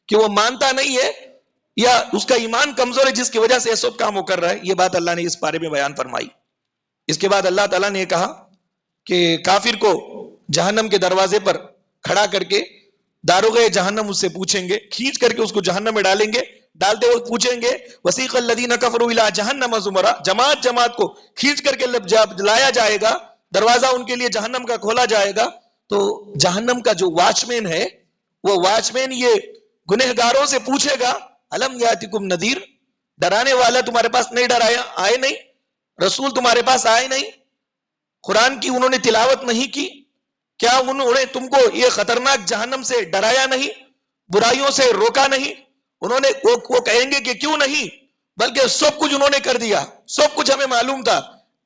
کہ وہ مانتا نہیں ہے یا اس کا ایمان کمزور ہے جس کی وجہ سے یہ سب کام وہ کر رہا ہے. یہ بات اللہ نے اس بارے میں بیان فرمائی. اس کے بعد اللہ تعالیٰ نے کہا کہ کافر کو جہنم کے دروازے پر کھڑا کر کے داروغ جہنم اس سے پوچھیں گے، کھینچ کر کے اس کو جہنم میں ڈالیں گے، ڈالتے وقت پوچھیں گے وسیق الذین کفروا الی جہنم زمرا، جماعت جماعت کو کھینچ کر کے جب لایا جائے گا، دروازہ ان کے لیے جہنم کا کھولا جائے گا، تو جہنم کا جو واچ مین ہے وہ واچ مین یہ گنہگاروں سے پوچھے گا الم یاتکم نذیر، ڈرانے والا تمہارے پاس نہیں ڈرایا، آئے نہیں، رسول تمہارے پاس آئے نہیں، قرآن کی انہوں نے تلاوت نہیں کی، کیا انہوں نے تم کو یہ خطرناک جہنم سے ڈرایا نہیں، برائیوں سے روکا نہیں؟ انہوں نے وہ کہیں گے کہ کیوں نہیں، بلکہ سب کچھ انہوں نے کر دیا، سب کچھ ہمیں معلوم تھا،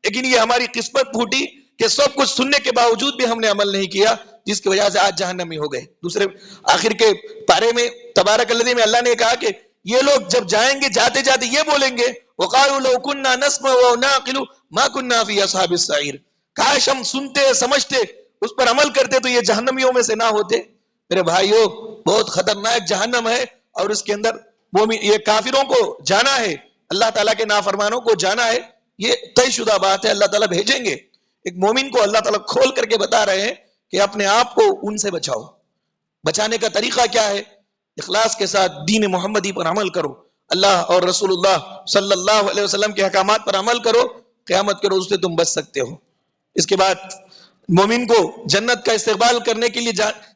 لیکن یہ ہماری قسمت پھوٹی کہ سب کچھ سننے کے باوجود بھی ہم نے عمل نہیں کیا، جس کی وجہ سے آج جہنمی ہو گئے۔ دوسرے آخر کے پارے میں تبارک الذی میں اللہ نے کہا کہ یہ لوگ جب جائیں گے جاتے جاتے یہ بولیں گے وقالوا لو كنا نسمع ونعقل ما كنا في اصحاب السعير، کاش ہم سنتے سمجھتے اس پر عمل کرتے تو یہ جہنمیوں میں سے نہ ہوتے۔ میرے بھائیو بہت خطرناک جہنم ہے، اور اس کے اندر یہ کافروں کو جانا ہے، اللہ تعالیٰ کے نافرمانوں کو جانا ہے، یہ طے شدہ بات ہے، اللہ تعالیٰ بھیجیں گے۔ ایک مومن کو اللہ تعالیٰ کھول کر کے بتا رہے ہیں کہ اپنے آپ کو ان سے بچاؤ۔ بچانے کا طریقہ کیا ہے؟ اخلاص کے ساتھ دین محمدی پر عمل کرو، اللہ اور رسول اللہ صلی اللہ علیہ وسلم کے احکامات پر عمل کرو، قیامت کے روز سے تم بچ سکتے ہو۔ اس کے بعد مومن کو جنت کا استقبال کرنے کے لیے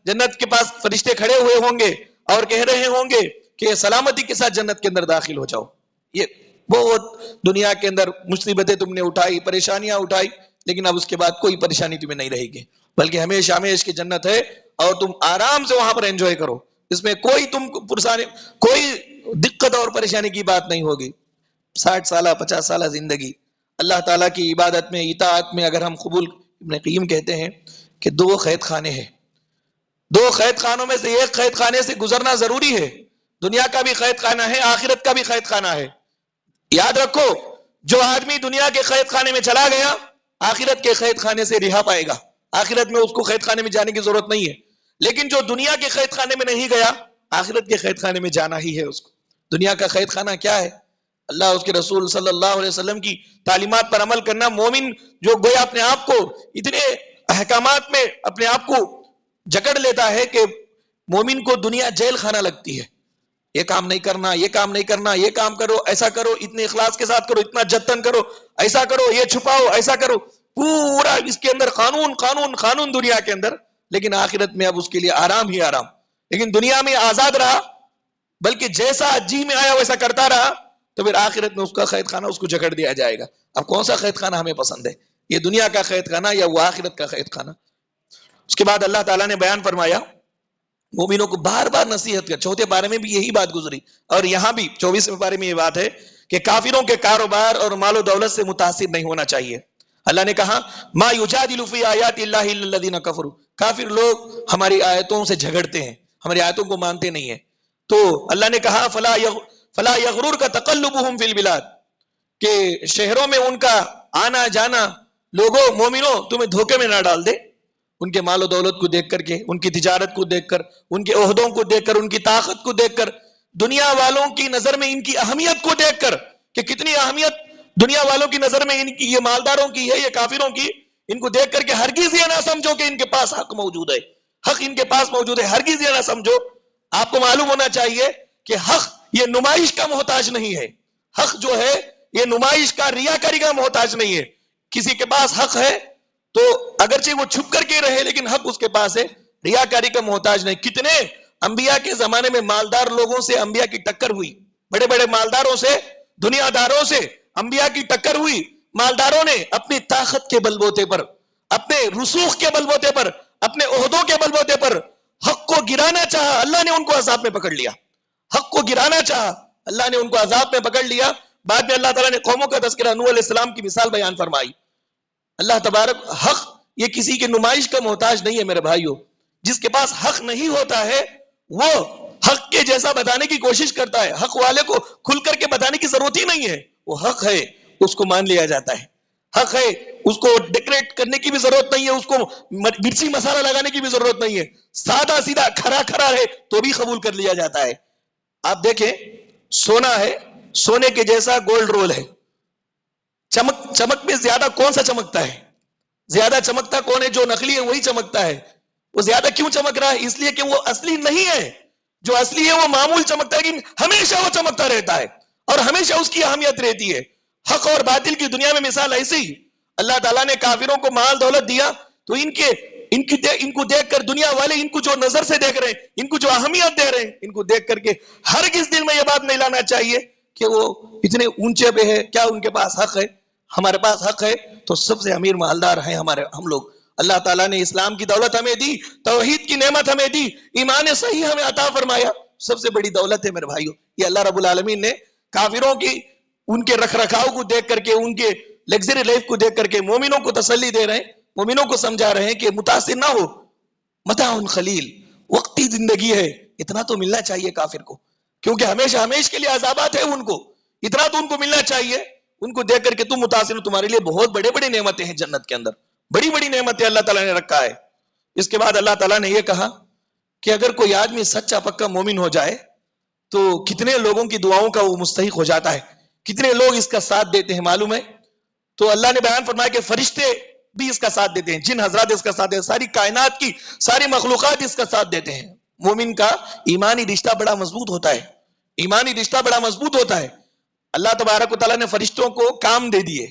جنت کے پاس فرشتے کھڑے ہوئے ہوں گے اور کہہ رہے ہوں گے کہ سلامتی کے ساتھ جنت کے اندر داخل ہو جاؤ۔ یہ بہت دنیا کے اندر مصیبتیں تم نے اٹھائی، پریشانیاں اٹھائی، لیکن اب اس کے بعد کوئی پریشانی تمہیں نہیں رہے گی، بلکہ ہمیشہ ہمیشہ کی جنت ہے، اور تم آرام سے وہاں پر انجوائے کرو، اس میں کوئی تم کوئی دقت اور پریشانی کی بات نہیں ہوگی۔ 60 سالہ 50 سالہ زندگی اللہ تعالیٰ کی عبادت میں اطاعت میں اگر ہم قبول، ابن قیم کہتے ہیں کہ 2 قید خانے ہیں، 2 قید خانوں میں سے ایک قید خانے سے گزرنا ضروری ہے، دنیا کا بھی قید خانہ ہے، آخرت کا بھی قید خانہ ہے۔ یاد رکھو جو آدمی دنیا کے قید خانے میں چلا گیا آخرت کے قید خانے سے رہا پائے گا، آخرت میں اس کو قید خانے میں جانے کی ضرورت نہیں ہے، لیکن جو دنیا کے قید خانے میں نہیں گیا آخرت کے قید خانے میں جانا ہی ہے اس کو۔ دنیا کا قید خانہ کیا ہے؟ اللہ اس کے رسول صلی اللہ علیہ وسلم کی تعلیمات پر عمل کرنا۔ مومن جو گویا اپنے آپ کو اتنے احکامات میں اپنے آپ کو جکڑ لیتا ہے کہ مومن کو دنیا جیل خانہ لگتی ہے، یہ کام نہیں کرنا، یہ کام نہیں کرنا، یہ کام کرو، ایسا کرو، اتنے اخلاص کے ساتھ کرو، اتنا جتن کرو، ایسا کرو، یہ چھپاؤ، ایسا کرو، پورا اس کے اندر قانون قانون قانون دنیا کے اندر، لیکن آخرت میں اب اس کے لیے آرام ہی آرام۔ لیکن دنیا میں آزاد رہا، بلکہ جیسا جی میں آیا ویسا کرتا رہا، تو پھر آخرت میں اس کا قید خانہ اس کو جکڑ دیا جائے گا۔ اب کون سا قید خانہ ہمیں پسند ہے، یہ دنیا کا قید خانہ یا وہ آخرت کا قید خانہ؟ اس کے بعد اللہ تعالیٰ نے بیان فرمایا مومنوں کو بار بار نصیحت کر، 4 پارے میں بھی یہی بات گزری، اور یہاں بھی 24ویں پارے میں یہ بات ہے کہ کافروں کے کاروبار اور مال و دولت سے متاثر نہیں ہونا چاہیے۔ اللہ نے کہا ما یجادل فی آیات اللہ الا الذین کفروا، کافر لوگ ہماری آیتوں سے جھگڑتے ہیں، ہماری آیتوں کو مانتے نہیں ہیں، تو اللہ نے کہا فلا یغررک تقلبهم فی البلاد، کہ شہروں میں ان کا آنا جانا، لوگوں مومنوں تمہیں دھوکے میں نہ ڈال دے، ان کے مال و دولت کو دیکھ کر کے، ان کی تجارت کو دیکھ کر، ان کے عہدوں کو دیکھ کر، ان کی طاقت کو دیکھ کر، دنیا والوں کی نظر میں ان کی اہمیت کو دیکھ کر کہ کتنی اہمیت دنیا والوں کی نظر میں ان کی، یہ مالداروں کی ہے، یہ کافروں کی، ان کو دیکھ کر کے ہرگز یہ نہ سمجھو کہ ان کے پاس حق موجود ہے، حق ان کے پاس موجود ہے، ہرگز یہ نہ سمجھو۔ آپ کو معلوم ہونا چاہیے کہ حق یہ نمائش کا محتاج نہیں ہے، حق جو ہے یہ نمائش کا، ریاکاری کا محتاج نہیں ہے۔ کسی کے پاس حق ہے تو اگرچہ وہ چھپ کر کے رہے لیکن حق اس کے پاس ہے، ریاکاری کا محتاج نہیں۔ کتنے انبیاء کے زمانے میں مالدار لوگوں سے انبیاء کی ٹکر ہوئی، بڑے بڑے مالداروں سے، دنیا داروں سے انبیاء کی ٹکر ہوئی، مالداروں نے اپنی طاقت کے بل بوتے پر، اپنے رسوخ کے بل بوتے پر، اپنے عہدوں کے بل بوتے پر حق کو گرانا چاہا، اللہ نے ان کو عذاب میں پکڑ لیا۔ حق کو گرانا چاہا، اللہ نے ان کو عذاب میں پکڑ لیا۔ بعد میں اللہ تعالیٰ نے قوموں کا تذکرہ نوح علیہ السلام کی مثال بیان فرمائی۔ اللہ تبارک، حق یہ کسی کے نمائش کا محتاج نہیں ہے میرے بھائیو، جس کے پاس حق نہیں ہوتا ہے وہ حق کے جیسا بتانے کی کوشش کرتا ہے، حق والے کو کھل کر کے بتانے کی ضرورت ہی نہیں ہے، وہ حق ہے اس کو مان لیا جاتا ہے، حق ہے اس کو ڈیکریٹ کرنے کی بھی ضرورت نہیں ہے، اس کو مرچی مسالہ لگانے کی بھی ضرورت نہیں ہے، سادہ سیدھا کھرا کھرا ہے تو بھی قبول کر لیا جاتا ہے۔ آپ دیکھیں سونا ہے، سونے کے جیسا گولڈ رول ہے، چمک میں زیادہ کون سا چمکتا ہے؟ زیادہ چمکتا کون ہے؟ جو نقلی ہے وہی چمکتا ہے. وہ زیادہ کیوں چمک رہا ہے؟ اس لیے کہ وہ اصلی نہیں ہے. جو اصلی ہے وہ معمول چمکتا ہے لیکن ہمیشہ وہ چمکتا رہتا ہے اور ہمیشہ اس کی اہمیت رہتی ہے. حق اور باطل کی دنیا میں مثال ایسی ہی. اللہ تعالیٰ نے کافروں کو مال دولت دیا تو ان کو دیکھ کر دنیا والے ان کو جو نظر سے دیکھ رہے ہیں, ان کو جو اہمیت دے رہے ہیں, ان کو دیکھ کر کے ہرگز دل میں یہ بات نہیں لانا چاہیے کہ وہ اتنے اونچے پہ ہے, کیا ان کے پاس حق ہے؟ ہمارے پاس حق ہے تو سب سے امیر مالدار ہیں ہم لوگ. اللہ تعالیٰ نے اسلام کی دولت ہمیں دی, توحید کی نعمت ہمیں دی, ایمان صحیح ہمیں عطا فرمایا. سب سے بڑی دولت ہے میرے بھائیوں. یہ اللہ رب العالمین نے کافروں کی ان کے رکھ رکھاؤ کو دیکھ کر کے, ان کے لگژری لائف کو دیکھ کر کے مومنوں کو تسلی دے رہے ہیں, مومنوں کو سمجھا رہے ہیں کہ متاثر نہ ہو, متاع قلیل, وقتی زندگی ہے, اتنا تو ملنا چاہیے کافر کو, کیونکہ ہمیشہ ہمیشہ کے لیے عذابات ہے ان کو, اتنا تو ان کو ملنا چاہیے. ان کو دیکھ کر کے تم متاثر ہو, تمہارے لیے بہت بڑے بڑے نعمتیں ہیں جنت کے اندر, بڑی بڑی نعمتیں اللہ تعالیٰ نے رکھا ہے. اس کے بعد اللہ تعالیٰ نے یہ کہا کہ اگر کوئی آدمی سچا پکا مومن ہو جائے تو کتنے لوگوں کی دعاؤں کا وہ مستحق ہو جاتا ہے, کتنے لوگ اس کا ساتھ دیتے ہیں معلوم ہے. تو اللہ نے بیان فرمایا کہ فرشتے بھی اس کا ساتھ دیتے ہیں, جن حضرات اس کا ساتھ دیتے ہیں, ساری کائنات کی ساری مخلوقات اس کا ساتھ دیتے ہیں. مومن کا ایمانی رشتہ بڑا مضبوط ہوتا ہے, ایمانی رشتہ بڑا مضبوط ہوتا ہے. اللہ تبارک و تعالیٰ نے فرشتوں کو کام دے دیے,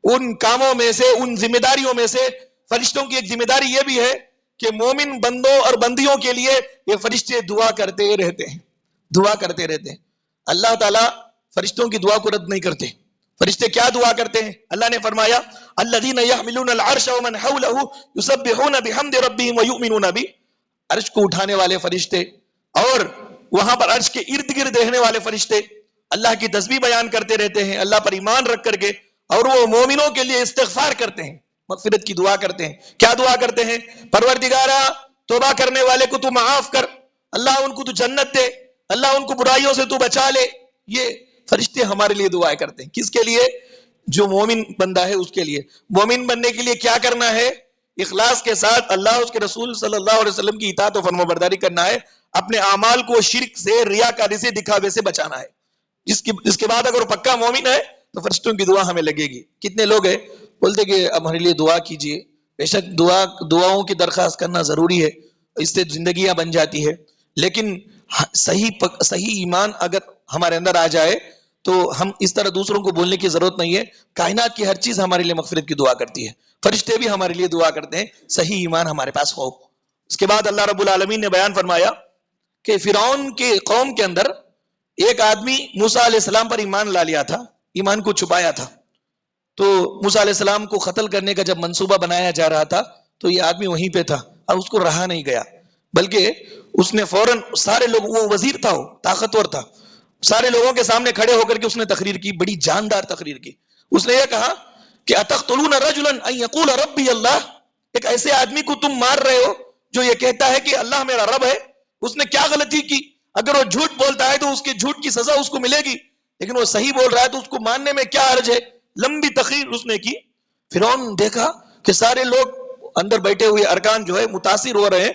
ان کاموں میں سے, ان ذمہ داریوں میں سے فرشتوں کی ایک ذمہ داری یہ بھی ہے کہ مومن بندوں اور بندیوں کے لیے یہ فرشتے دعا کرتے رہتے ہیں, دعا کرتے رہتے ہیں. اللہ تعالیٰ فرشتوں کی دعا کو رد نہیں کرتے. فرشتے کیا دعا کرتے ہیں؟ اللہ نے فرمایا الذین یحملون العرش ومن حولہ یسبحون بحمد ربہم ویؤمنون بہ, عرش کو اٹھانے والے فرشتے اور وہاں پر عرش کے ارد گرد رہنے والے فرشتے اللہ کی تسبیح بیان کرتے رہتے ہیں, اللہ پر ایمان رکھ کر کے, اور وہ مومنوں کے لیے استغفار کرتے ہیں, مغفرت کی دعا کرتے ہیں. کیا دعا کرتے ہیں؟ پروردگارا توبہ کرنے والے کو تو معاف کر, اللہ ان کو تو جنت دے, اللہ ان کو برائیوں سے تو بچا لے. یہ فرشتے ہمارے لیے دعائیں کرتے ہیں. کس کے لیے؟ جو مومن بندہ ہے اس کے لیے. مومن بننے کے لیے کیا کرنا ہے؟ اخلاص کے ساتھ اللہ اس کے رسول صلی اللہ علیہ وسلم کی اطاعت و فرما برداری کرنا ہے, اپنے اعمال کو شرک سے, ریاکاری سے, دکھاوے سے بچانا ہے. اس کے بعد اگر وہ پکا مومن ہے تو فرشتوں کی دعا ہمیں لگے گی. کتنے لوگ ہیں بولتے کہ اب ہمارے لیے دعا کیجئے. بے شک دعاؤں کی درخواست کرنا ضروری ہے, اس سے زندگیاں بن جاتی ہے, لیکن صحیح ایمان اگر ہمارے اندر آ جائے تو ہم اس طرح دوسروں کو بولنے کی ضرورت نہیں ہے. کائنات کی ہر چیز ہمارے لیے مغفرت کی دعا کرتی ہے, فرشتے بھی ہمارے لیے دعا کرتے ہیں, صحیح ایمان ہمارے پاس ہو. اس کے بعد اللہ رب العالمین نے بیان فرمایا کہ فرعون کے قوم کے اندر ایک آدمی موسیٰ علیہ السلام پر ایمان لا لیا تھا, ایمان کو چھپایا تھا. تو موسیٰ علیہ السلام کو قتل کرنے کا جب منصوبہ بنایا جا رہا تھا تو یہ آدمی وہیں پہ تھا اور اس کو رہا نہیں گیا, بلکہ اس نے فوراً سارے لوگ, وہ وزیر تھا, وہ طاقتور تھا, سارے لوگوں کے سامنے کھڑے ہو کر کے اس نے تقریر کی, بڑی جاندار تقریر کی. اس نے یہ کہا کہ اتقتلون رجلا ان یقول ربی اللہ, ایک ایسے آدمی کو تم مار رہے ہو جو یہ کہتا ہے کہ اللہ میرا رب ہے. اس نے کیا غلطی کی؟ اگر وہ جھوٹ بولتا ہے تو اس کے جھوٹ کی سزا اس کو ملے گی, لیکن وہ صحیح بول رہا ہے تو اس کو ماننے میں کیا حرج ہے؟ لمبی تقریر اس نے کی. فرعون دیکھا کہ سارے لوگ اندر بیٹھے ہوئے ارکان جو ہے متاثر ہو رہے ہیں.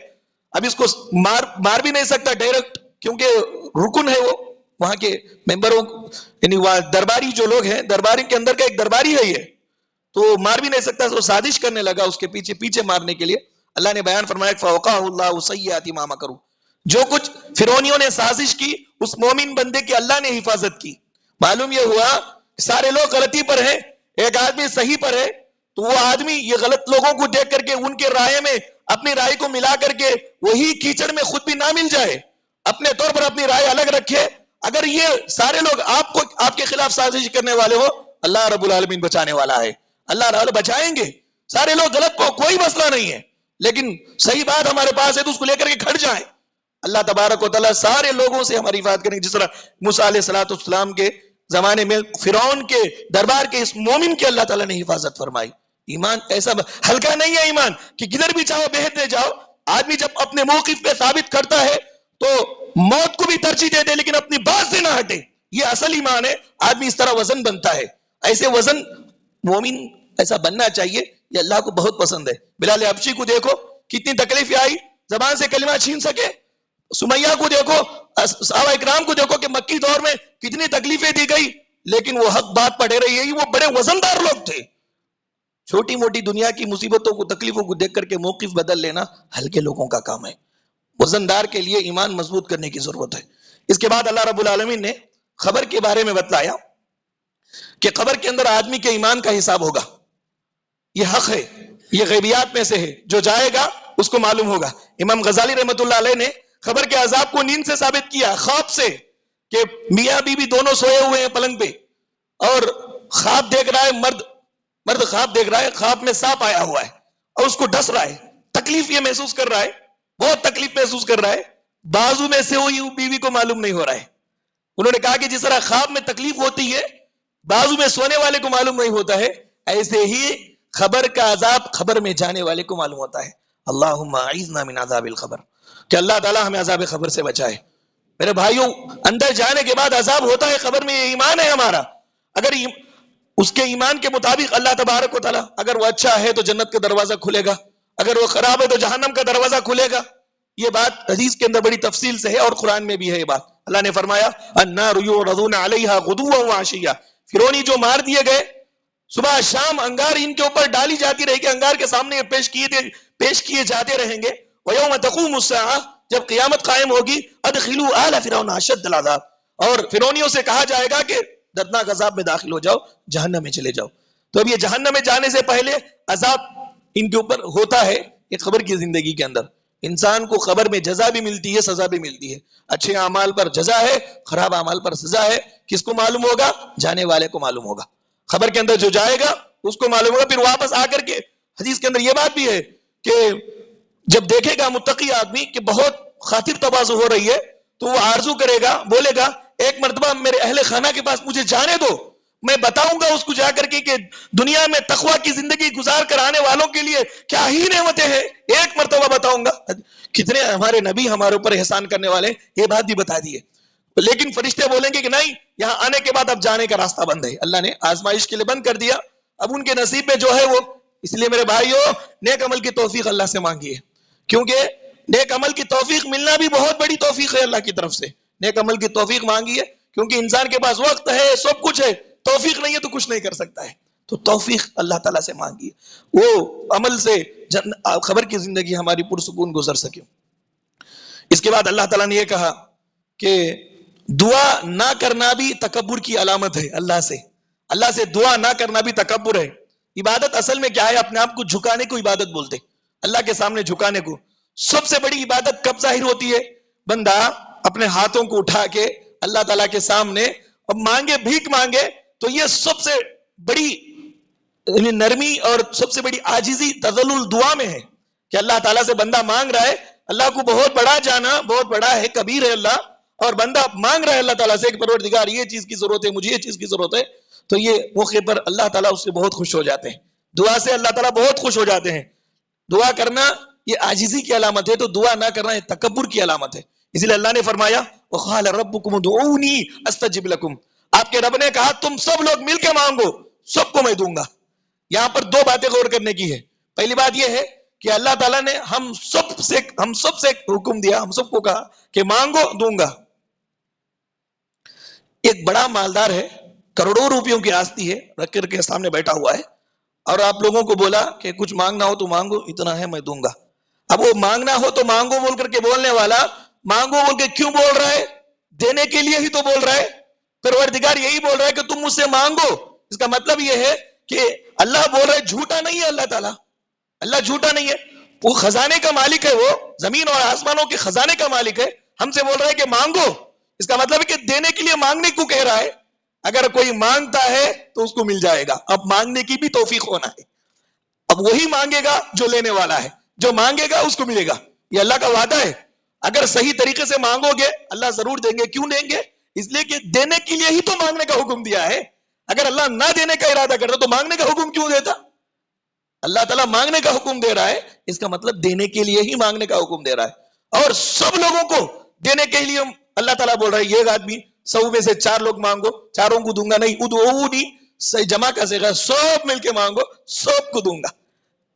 اب اس کو مار بھی نہیں سکتا ڈائریکٹ, کیونکہ رکن ہے وہ وہاں کے ممبروں, یعنی درباری جو لوگ ہیں, درباری کے اندر کا ایک درباری ہے یہ, تو مار بھی نہیں سکتا. وہ سازش کرنے لگا اس کے پیچھے مارنے کے لیے. اللہ نے بیان فرمایا فوقاہ اللہ سیئات ما مکروا, جو کچھ فرعونیوں نے سازش کی اس مومن بندے کی اللہ نے حفاظت کی. معلوم یہ ہوا سارے لوگ غلطی پر ہیں, ایک آدمی صحیح پر ہے, تو وہ آدمی یہ غلط لوگوں کو دیکھ کر کے ان کے رائے میں اپنی رائے کو ملا کر کے وہی کیچڑ میں خود بھی نہ مل جائے, اپنے طور پر اپنی رائے الگ رکھے. اگر یہ سارے لوگ آپ کے خلاف سازش کرنے والے ہو, اللہ رب العالمین بچانے والا ہے, اللہ رب بچائیں گے. سارے لوگ غلط کو کوئی مسئلہ نہیں ہے, لیکن صحیح بات ہمارے پاس ہے تو اس کو لے کر کے کھڑ جائیں. اللہ تبارک و تعالیٰ سارے لوگوں سے ہماری حفاظت کریں گے. جس طرح موسیٰ علیہ السلام کے زمانے میں فرعون کے دربار کے اس مومن کے اللہ تعالیٰ نے حفاظت فرمائی. ایمان ایسا ہلکا نہیں ہے ایمان کہ کدھر بھی چاہو بہتے جاؤ. آدمی جب اپنے موقف پہ ثابت کرتا ہے تو موت کو بھی ترجیح دے دے لیکن اپنی بات سے نہ ہٹے, یہ اصل ایمان ہے. آدمی اس طرح وزن بنتا ہے, ایسے وزن مومن ایسا بننا چاہیے, یہ اللہ کو بہت پسند ہے. بلال حبشی کو دیکھو کتنی تکلیفیں آئی, زبان سے کلمہ چھین سکے. سمیہ کو دیکھو, صحابہ اکرام کو دیکھو کہ مکی دور میں کتنی تکلیفیں دی گئی, لیکن وہ حق بات پڑھے رہی ہے. وہ بڑے وزندار لوگ تھے, چھوٹی موٹی دنیا کی مصیبتوں کو تکلیفوں کو دیکھ کر کے موقف بدل لینا ہلکے لوگوں کا کام ہے. وزندار کے لیے ایمان مضبوط کرنے کی ضرورت ہے. اس کے بعد اللہ رب العالمین نے خبر کے بارے میں بتلایا کہ قبر کے اندر آدمی کے ایمان کا حساب ہوگا. یہ حق ہے, یہ غیبیات میں سے ہے, جو جائے گا اس کو معلوم ہوگا. امام غزالی رحمت اللہ علیہ نے خبر کے عذاب کو نیند سے ثابت کیا, خواب سے, کہ میاں بیوی دونوں سوئے ہوئے ہیں پلنگ پہ اور خواب دیکھ رہا ہے, مرد خواب دیکھ رہا ہے, خواب میں سانپ آیا ہوا ہے اور اس کو ڈس رہا ہے, تکلیف یہ محسوس کر رہا ہے, بہت تکلیف محسوس کر رہا ہے, بازو میں سے ہوئی بیوی کو معلوم نہیں ہو رہا ہے. انہوں نے کہا کہ جس طرح خواب میں تکلیف ہوتی ہے بازو میں سونے والے کو معلوم نہیں ہوتا ہے, ایسے ہی خبر کا عذاب خبر میں جانے والے کو معلوم ہوتا ہے. اللہم اعذنا من عذاب الخبر, کہ اللہ تعالی ہمیں عذاب خبر سے بچائے. میرے بھائیوں, اندر جانے کے بعد عذاب ہوتا ہے قبر میں, یہ ایمان ہے ہمارا. اگر اس کے ایمان کے مطابق اللہ تبارک و تعالی, اگر وہ اچھا ہے تو جنت کا دروازہ کھلے گا, اگر وہ خراب ہے تو جہنم کا دروازہ کھلے گا. یہ بات حدیث کے اندر بڑی تفصیل سے ہے اور قرآن میں بھی ہے یہ بات. اللہ نے فرمایا النار یعرضون علیہا غدوا وعشیا, فرعونی جو مار دیے گئے صبح شام انگار ان کے اوپر ڈالی جاتی رہے گی, انگار کے سامنے پیش کیے جاتے رہیں گے. ویوم تقوم الساعہ, جب قیامت قائم ہوگی, ادخلوا آل فرعون اشد العذاب, اور فرعونیوں سے کہا جائے گا کہ دردناک عذاب میں داخل ہو جاؤ, جہنم میں چلے جاؤ. تو اب یہ جہنم میں جانے سے پہلے عذاب ان کے اوپر ہوتا ہے. یہ خبر کی زندگی کے اندر انسان کو خبر میں جزا بھی ملتی ہے, سزا بھی ملتی ہے. اچھے اعمال پر جزا ہے, خراب اعمال پر سزا ہے. کس کو معلوم ہوگا؟ جانے والے کو معلوم ہوگا. خبر کے اندر جو جائے گا اس کو معلوم ہوگا. پھر واپس آ کر کے حدیث کے اندر یہ بات بھی ہے کہ جب دیکھے گا متقی آدمی کہ بہت خاطر تواضع ہو رہی ہے, تو وہ آرزو کرے گا, بولے گا ایک مرتبہ میرے اہل خانہ کے پاس مجھے جانے دو, میں بتاؤں گا اس کو جا کر کے کہ دنیا میں تقوی کی زندگی گزار کر آنے والوں کے لیے کیا ہی نعمتیں ہیں, ایک مرتبہ بتاؤں گا. کتنے ہمارے نبی ہمارے اوپر احسان کرنے والے, یہ بات بھی بتا دیے. لیکن فرشتے بولیں گے کہ نہیں, یہاں آنے کے بعد اب جانے کا راستہ بند ہے, اللہ نے آزمائش کے لیے بند کر دیا, اب ان کے نصیب میں جو ہے وہ. اس لیے میرے بھائیو, نیک عمل کی توفیق اللہ سے مانگیے, کیونکہ نیک عمل کی توفیق ملنا بھی بہت بڑی توفیق ہے اللہ کی طرف سے. نیک عمل کی توفیق مانگیے, کیونکہ انسان کے پاس وقت ہے, سب کچھ ہے, توفیق نہیں ہے تو کچھ نہیں کر سکتا ہے. تو توفیق اللہ تعالیٰ سے مانگیے, وہ عمل سے خبر کی زندگی ہماری پرسکون گزر سکے. اس کے بعد اللہ تعالیٰ نے یہ کہا کہ دعا نہ کرنا بھی تکبر کی علامت ہے. اللہ سے دعا نہ کرنا بھی تکبر ہے. عبادت اصل میں کیا ہے؟ اپنے آپ کو جھکانے کو عبادت بولتے, اللہ کے سامنے جھکانے کو. سب سے بڑی عبادت کب ظاہر ہوتی ہے؟ بندہ اپنے ہاتھوں کو اٹھا کے اللہ تعالیٰ کے سامنے اب مانگے, بھیک مانگے, تو یہ سب سے بڑی نرمی اور سب سے بڑی عاجزی تذلل دعا میں ہے, کہ اللہ تعالیٰ سے بندہ مانگ رہا ہے, اللہ کو بہت بڑا جانا, بہت بڑا ہے, کبیر ہے اللہ, اور بندہ مانگ رہا ہے اللہ تعالیٰ سے کہ پروردگار یہ چیز کی ضرورت ہے, مجھے یہ چیز کی ضرورت ہے. تو یہ موقع پر اللہ تعالیٰ اس سے بہت خوش ہو جاتے ہیں, دعا سے اللہ تعالیٰ بہت خوش ہو جاتے ہیں. دعا کرنا یہ عاجزی کی علامت ہے, تو دعا نہ کرنا یہ تکبر کی علامت ہے. اس لیے اللہ نے فرمایا وقال ربکم ادعونی استجب لکم, آپ کے رب نے کہا تم سب لوگ مل کے مانگو, سب کو میں دوں گا. یہاں پر دو باتیں غور کرنے کی ہے. پہلی بات یہ ہے کہ اللہ تعالیٰ نے ہم سب سے حکم دیا, ہم سب کو کہا کہ مانگو, دوں گا. ایک بڑا مالدار ہے, کروڑوں روپیوں کی آستی ہے, رکھ کر کے سامنے بیٹھا ہوا ہے, اور آپ لوگوں کو بولا کہ کچھ مانگنا ہو تو مانگو, اتنا ہے میں دوں گا. اب وہ مانگنا ہو تو مانگو بول کر کے بولنے والا مانگو بول کے کیوں بول رہا ہے؟ دینے کے لیے ہی تو بول رہا ہے. پروردگار یہی بول رہا ہے کہ تم مجھ سے مانگو. اس کا مطلب یہ ہے کہ اللہ بول رہا ہے, جھوٹا نہیں ہے اللہ تعالیٰ, اللہ جھوٹا نہیں ہے, وہ خزانے کا مالک ہے, وہ زمین اور آسمانوں کے خزانے کا مالک ہے. ہم سے بول رہا ہے کہ مانگو, اس کا مطلب ہے کہ دینے کے لیے مانگنے کو کہہ رہا ہے. اگر کوئی مانگتا ہے تو اس کو مل جائے گا, اب مانگنے کی بھی توفیق ہونا ہے. اب وہی مانگے گا جو لینے والا ہے, جو مانگے گا اس کو ملے گا, یہ اللہ کا وعدہ ہے. اگر صحیح طریقے سے مانگو گے اللہ ضرور دیں گے. کیوں دیں گے؟ اس لیے کہ دینے کے لیے ہی تو مانگنے کا حکم دیا ہے. اگر اللہ نہ دینے کا ارادہ کرتا تو مانگنے کا حکم کیوں دیتا؟ اللہ تعالیٰ مانگنے کا حکم دے رہا ہے, اس کا مطلب دینے کے لیے ہی مانگنے کا حکم دے رہا ہے. اور سب لوگوں کو دینے کے لیے اللہ تعالیٰ بول رہا ہے یہ آدمی 100 میں سے 4 لوگ مانگو, چاروں کو دوں گا نہیں, ادعونی صحیح جمع کا صیغہ, سب مل کے مانگو, سب کو دوں گا.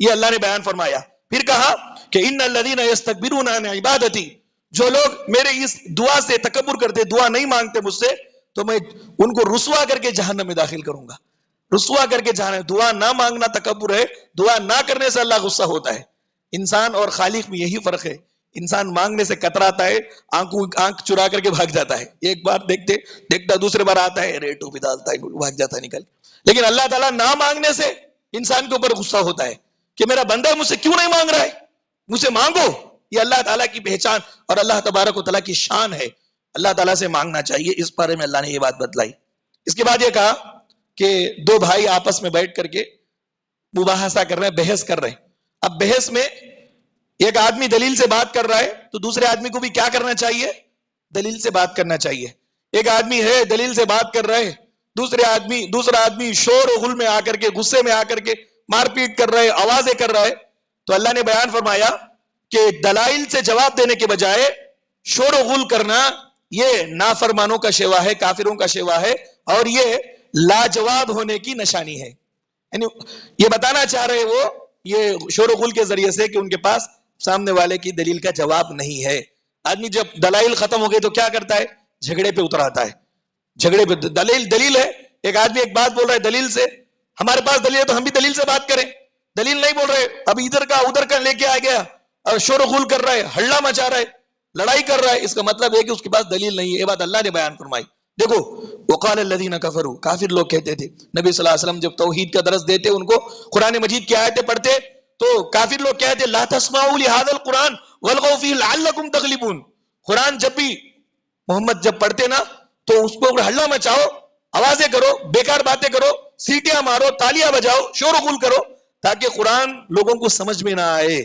یہ اللہ نے بیان فرمایا. پھر کہا کہ ان الذین یستکبرون عن عبادتی, جو لوگ میرے اس دعا سے تکبر کرتے, دعا نہیں مانگتے مجھ سے, تو میں ان کو رسوا کر کے جہنم میں داخل کروں گا. رسوا کر کے جانا ہے. دعا نہ مانگنا تکبر ہے, دعا نہ کرنے سے اللہ غصہ ہوتا ہے. انسان اور خالق میں یہی فرق ہے. انسان مانگنے سے کتراتا ہے, آنکھ چرا کر کے بھاگ جاتا ہے, ایک بار دیکھتا دوسرے بار آتا ہے, ریٹو بھی ڈالتا ہے, بھاگ جاتا ہے نکل. لیکن اللہ تعالیٰ نہ مانگنے سے انسان کے اوپر غصہ ہوتا ہے کہ میرا بندہ مجھ سے کیوں نہیں مانگ رہا ہے, مجھ سے مانگو. یہ اللہ تعالیٰ کی پہچان اور اللہ تبارک و تعالیٰ کی شان ہے. اللہ تعالیٰ سے مانگنا چاہیے. اس بارے میں اللہ نے یہ بات بتلائی. اس کے بعد یہ کہا کہ دو بھائی آپس میں بیٹھ کر کے مباحثہ کر رہے ہیں, بحث کر رہے ہیں. اب بحث میں ایک آدمی دلیل سے بات کر رہا ہے تو دوسرے آدمی کو بھی کیا کرنا چاہیے, دلیل سے بات کرنا چاہیے. ایک آدمی ہے دلیل سے بات کر رہے, دوسرا آدمی شور و غل میں آ کر کے, غصے میں آ کر کے مار پیٹ کر رہے, آوازیں کر رہا ہے. تو اللہ نے بیان فرمایا کہ دلائل سے جواب دینے کے بجائے شور و غل کرنا یہ نافرمانوں کا شیوا ہے, کافروں کا شیوا ہے, اور یہ لاجواب ہونے کی نشانی ہے. یعنی یہ بتانا چاہ رہے وہ یہ شور و غل کے ذریعے سے کہ ان کے پاس سامنے والے کی دلیل کا جواب نہیں ہے. آدمی جب دلائل ختم ہو گئے تو کیا کرتا ہے, جھگڑے پہ اتر آتا ہے. جھگڑے پہ دلیل ہے, ایک آدمی ایک بات بول رہا ہے دلیل سے, ہمارے پاس دلیل ہے تو ہم بھی دلیل سے بات کریں. دلیل نہیں بول رہے, اب ادھر کا لے کے آ گیا اور شور و غل کر رہا ہے, ہلہ مچا رہا ہے, لڑائی کر رہا ہے. اس کا مطلب ہے کہ اس کے پاس دلیل نہیں ہے. یہ بات اللہ نے بیان فرمائی. دیکھو وقال الذین کفروا, کافر لوگ کہتے تھے نبی صلی اللہ علیہ وسلم جب توحید کا درس دیتے ان کو, قرآن مجید کی آیتیں پڑھتے تو کافر لوگ کہتے لا تسمعوا لهذا القرآن والغوا فيه لعلكم تغلبون. قرآن جب بھی محمد جب پڑھتے نا تو اس کو ہلہ مچاؤ, آوازیں کرو, بیکار باتیں کرو, سیٹیاں مارو, تالیاں بجاؤ, شور و غل کرو, تاکہ قرآن لوگوں کو سمجھ میں نہ آئے,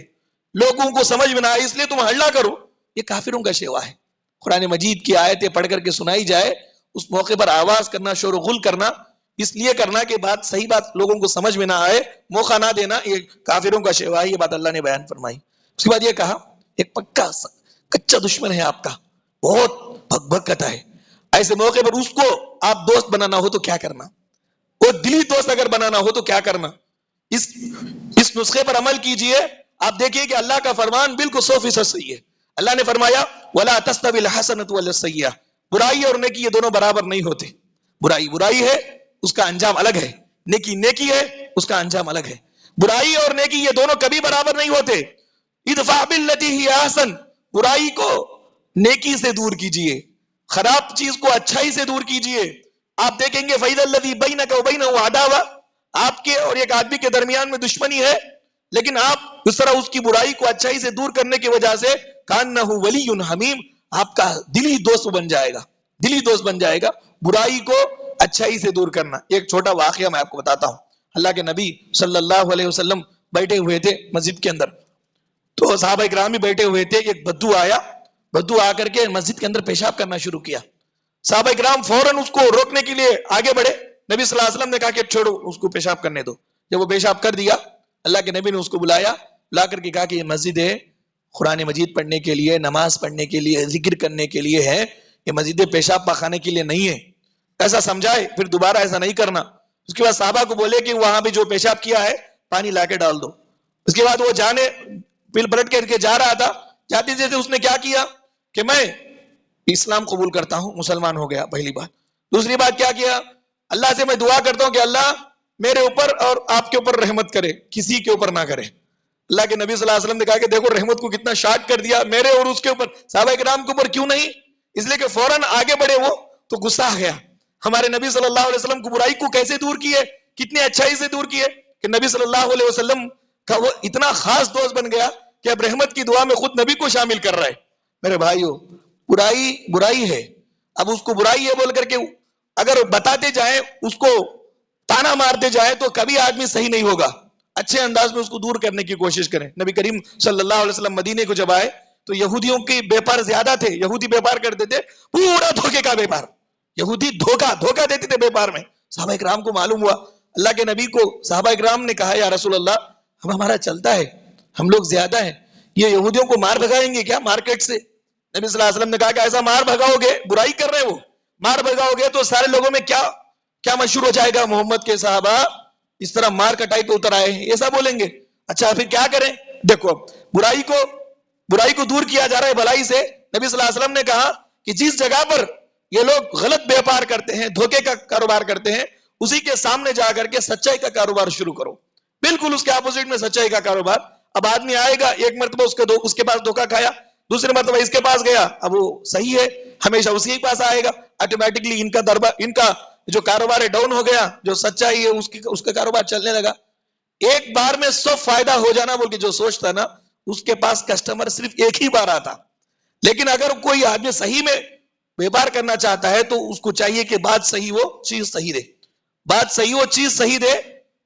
لوگوں کو سمجھ میں نہ آئے, اس لیے تم ہلہ کرو. یہ کافروں کا شیوا ہے. قرآن مجید کی آیتیں پڑھ کر کے سنائی جائے, اس موقع پر آواز کرنا, شور و غل کرنا, اس لیے کرنا کہ بات صحیح بات لوگوں کو سمجھ میں نہ آئے, موقع نہ دینا, یہ کافروں کا شیوا ہے. یہ بات اللہ نے بیان فرمائی. اس کے بعد یہ کہا ایک پکا کچا دشمن ہے آپ کا, بہت بھگ بھگ کرتا ہے, ایسے موقع پر اس کو آپ دوست بنانا ہو تو کیا کرنا, وہ دلی دوست اگر بنانا ہو تو کیا کرنا. اس نسخے پر عمل کیجئے. آپ دیکھیے کہ اللہ کا فرمان بالکل 100% صحیح ہے. اللہ نے فرمایا وَلَا تَسْتَوِي الْحَسَنَةُ وَلَا السَّيِّئَةُ, برائی اور نیکی یہ دونوں برابر نہیں ہوتے. برائی ہے اس کا انجام الگ ہے, نیکی ہے اس کا انجام الگ ہے. برائی اور نیکی یہ دونوں کبھی برابر نہیں ہوتے. ادفع باللتی ہی احسن, برائی کو نیکی سے دور کیجئے, خراب چیز کو اچھائی سے دور کیجئے. آپ دیکھیں گے فَإِذَا الَّذِي بَيْنَكَ وَبَيْنَهُ عَدَاوَةٌ, آپ کے اور ایک آدمی کے درمیان میں دشمنی ہے, لیکن آپ اس طرح اس کی برائی کو اچھائی سے دور کرنے کی وجہ سے کَأَنَّهُ وَلِيٌّ حَمِيمٌ, آپ کا دلی دوست بن جائے گا. برائی کو اچھائی سے دور کرنا. ایک چھوٹا واقعہ میں آپ کو بتاتا ہوں. اللہ کے نبی صلی اللہ علیہ وسلم بیٹھے ہوئے تھے مسجد کے اندر, تو صحابہ اکرام بھی بیٹھے ہوئے تھے. ایک بدو آ کر کے مسجد کے اندر پیشاب کرنا شروع کیا. صحابہ اکرام فوراً اس کو روکنے کے لیے آگے بڑھے. نبی صلی اللہ علیہ وسلم نے کہا کہ چھوڑو اس کو پیشاب کرنے دو. جب وہ پیشاب کر دیا, اللہ کے نبی نے اس کو بلا کر کے کہا کہ یہ مسجد ہے قرآن مجید پڑھنے کے لیے, نماز پڑھنے کے لیے, ذکر کرنے کے لیے ہے, یہ مسجد پیشاب پاخانے کے لیے نہیں ہے. ایسا سمجھائے, پھر دوبارہ ایسا نہیں کرنا. اس کے بعد صحابہ کو بولے کہ وہاں بھی جو پیشاب کیا ہے پانی لا کے ڈال دو. اس کے بعد وہ پل پلٹ کر کے جا رہا تھا. جاتے جیسے اس نے کیا کیا کہ میں اسلام قبول کرتا ہوں, مسلمان ہو گیا, پہلی بات. دوسری بات کیا کیا, اللہ سے میں دعا کرتا ہوں کہ اللہ میرے اوپر اور آپ کے اوپر رحمت کرے, کسی کے اوپر نہ کرے. اللہ کے نبی صلی اللہ علیہ وسلم نے کہا کہ دیکھو رحمت کو کتنا شارٹ کر دیا, میرے اور اس کے اوپر, صحابہ کرام کے اوپر کیوں نہیں, اس لیے کہ فوراً آگے بڑھے وہ تو غصہ آ گیا. ہمارے نبی صلی اللہ علیہ وسلم کو برائی کو کیسے دور کیے, کتنی اچھائی سے دور کیے کہ نبی صلی اللہ علیہ وسلم کا وہ اتنا خاص دوست بن گیا کہ اب رحمت کی دعا میں خود نبی کو شامل کر رہا ہے. میرے بھائیو, برائی ہے, اب اس کو برائی ہے بول کر کے اگر بتاتے جائیں, اس کو تانا مارتے جائیں تو کبھی آدمی صحیح نہیں ہوگا. اچھے انداز میں اس کو دور کرنے کی کوشش کریں. نبی کریم صلی اللہ علیہ وسلم مدینے کو جب آئے تو یہودیوں کے بیپار زیادہ تھے. یہودی بیپار کرتے تھے, پورا دھوکے کا بیپار. یہودی دھوکا دیتے تھے بیپار میں. صحابہ اکرام کو معلوم ہوا, اللہ کے نبی کو صحابہ اکرام نے کہا یا رسول اللہ, ہمارا چلتا ہے, ہم لوگ زیادہ ہیں, یہ یہودیوں کو مار بھگائیں گے کیا مارکیٹ سے؟ نبی صلی اللہ علیہ وسلم نے کہا کہ ایسا مار بھگاؤ گے, برائی کر رہے وہ, مار بھگاؤ گے تو سارے لوگوں میں کیا مشہور ہو جائے گا, محمد کے صحابہ اس طرح مار کٹائی پہ اتر آئے ہیں, ایسا بولیں گے. اچھا پھر کیا کریں؟ دیکھو برائی کو دور کیا جا رہا ہے بھلائی سے. نبی صلی اللہ علیہ وسلم نے کہا کہ جس جگہ پر یہ لوگ غلط بیپار کرتے ہیں, دھوکے کا کاروبار کرتے ہیں, اسی کے سامنے جا کر کے سچائی کا کاروبار شروع کرو. بالکل اس کے اپوزٹ میں سچائی کا کاروبار. اب آدمی آئے گا، ایک مرتبہ اس کے پاس دھوکہ کھایا، دوسری مرتبہ اس کے پاس گیا، اب وہ صحیح ہے، ہمیشہ اسی کے پاس آئے گا. آٹومیٹکلی ان کا جو کاروبار ہے ڈاؤن ہو گیا، جو سچائی ہے اس کا کاروبار چلنے لگا. ایک بار میں سب فائدہ ہو جانا بول کے جو سوچتا نا، اس کے پاس کسٹمر صرف ایک ہی بار آتا. لیکن اگر کوئی آدمی صحیح میں ویپار کرنا چاہتا ہے تو اس کو چاہیے کہ بات صحیح وہ چیز صحیح دے، بات صحیح وہ چیز صحیح دے،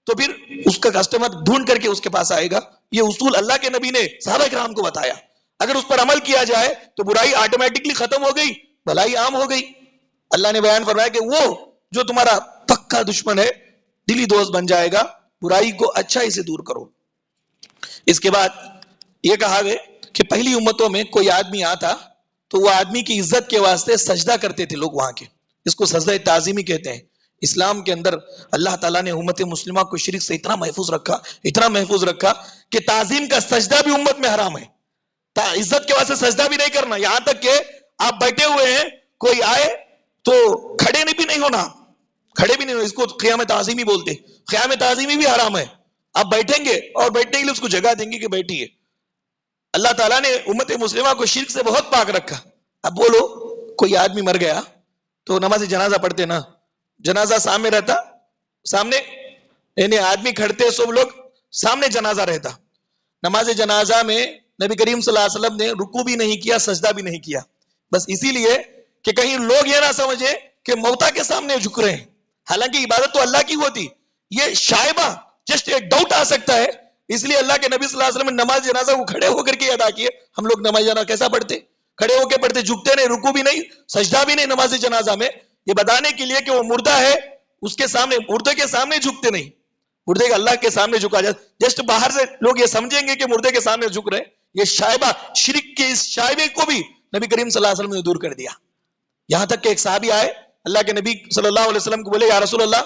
تو پھر اس کا کسٹمر ڈھونڈ کر کے اس کے پاس آئے گا. یہ اصول اللہ کے نبی نے صحابہ کرام کو بتایا. اگر اس پر عمل کیا جائے تو برائی آٹومیٹکلی ختم ہو گئی، بھلائی عام ہو گئی. اللہ نے بیان فرمایا کہ وہ جو تمہارا پکا دشمن ہے دلی دوست بن جائے گا، برائی کو اچھائی سے دور کرو. اس کے بعد یہ کہا گیا کہ پہلی امتوں میں کوئی آدمی آتا تو وہ آدمی کی عزت کے واسطے سجدہ کرتے تھے لوگ وہاں کے. اس کو سجدہ تعظیمی کہتے ہیں. اسلام کے اندر اللہ تعالیٰ نے امت مسلمہ کو شرک سے اتنا محفوظ رکھا کہ تعظیم کا سجدہ بھی امت میں حرام ہے. عزت کے واسطے سجدہ بھی نہیں کرنا. یہاں تک کہ آپ بیٹھے ہوئے ہیں، کوئی آئے تو کھڑے بھی نہیں ہونا، اس کو قیام تعظیمی بولتے. قیام تعظیمی بھی حرام ہے. آپ بیٹھیں گے اور بیٹھنے کے لیے اس کو جگہ دیں گے کہ بیٹھیے. اللہ تعالیٰ نے امت مسلمہ کو شرک سے بہت پاک رکھا. اب بولو کوئی آدمی مر گیا تو نماز جنازہ پڑھتے نا، جنازہ سامنے رہتا، سامنے یعنی آدمی کھڑتے سب لوگ سامنے جنازہ رہتا. نماز جنازہ میں نبی کریم صلی اللہ علیہ وسلم نے رکوع بھی نہیں کیا، سجدہ بھی نہیں کیا، بس اسی لیے کہ کہیں لوگ یہ نہ سمجھے کہ موتا کے سامنے جھک رہے ہیں. حالانکہ عبادت تو اللہ کی ہوتی. یہ شائبہ جسٹ ایک ڈاؤٹ آ سکتا ہے، اس لیے اللہ کے نبی صلی اللہ علیہ وسلم نے نماز جنازہ کو کھڑے ہو کر کے ادا کیے. ہم لوگ نماز جنازہ کیسا پڑھتے؟ کھڑے ہو کے پڑھتے، جھکتے نہیں، رکوع بھی نہیں، سجدہ بھی نہیں نماز جنازہ میں. یہ بتانے کے لیے کہ وہ مردہ ہے، اس کے سامنے، مردے کے سامنے جھکتے نہیں. مردے کے اللہ کے سامنے جھکا جائے، جسٹ باہر سے لوگ یہ سمجھیں گے کہ مردے کے سامنے جھک رہے. یہ شائبہ، شرک کے اس شائبے کو بھی نبی کریم صلی اللہ علیہ وسلم نے دور کر دیا. یہاں تک کہ ایک صحابی آئے اللہ کے نبی صلی اللہ علیہ وسلم کو، بولے یا رسول اللہ،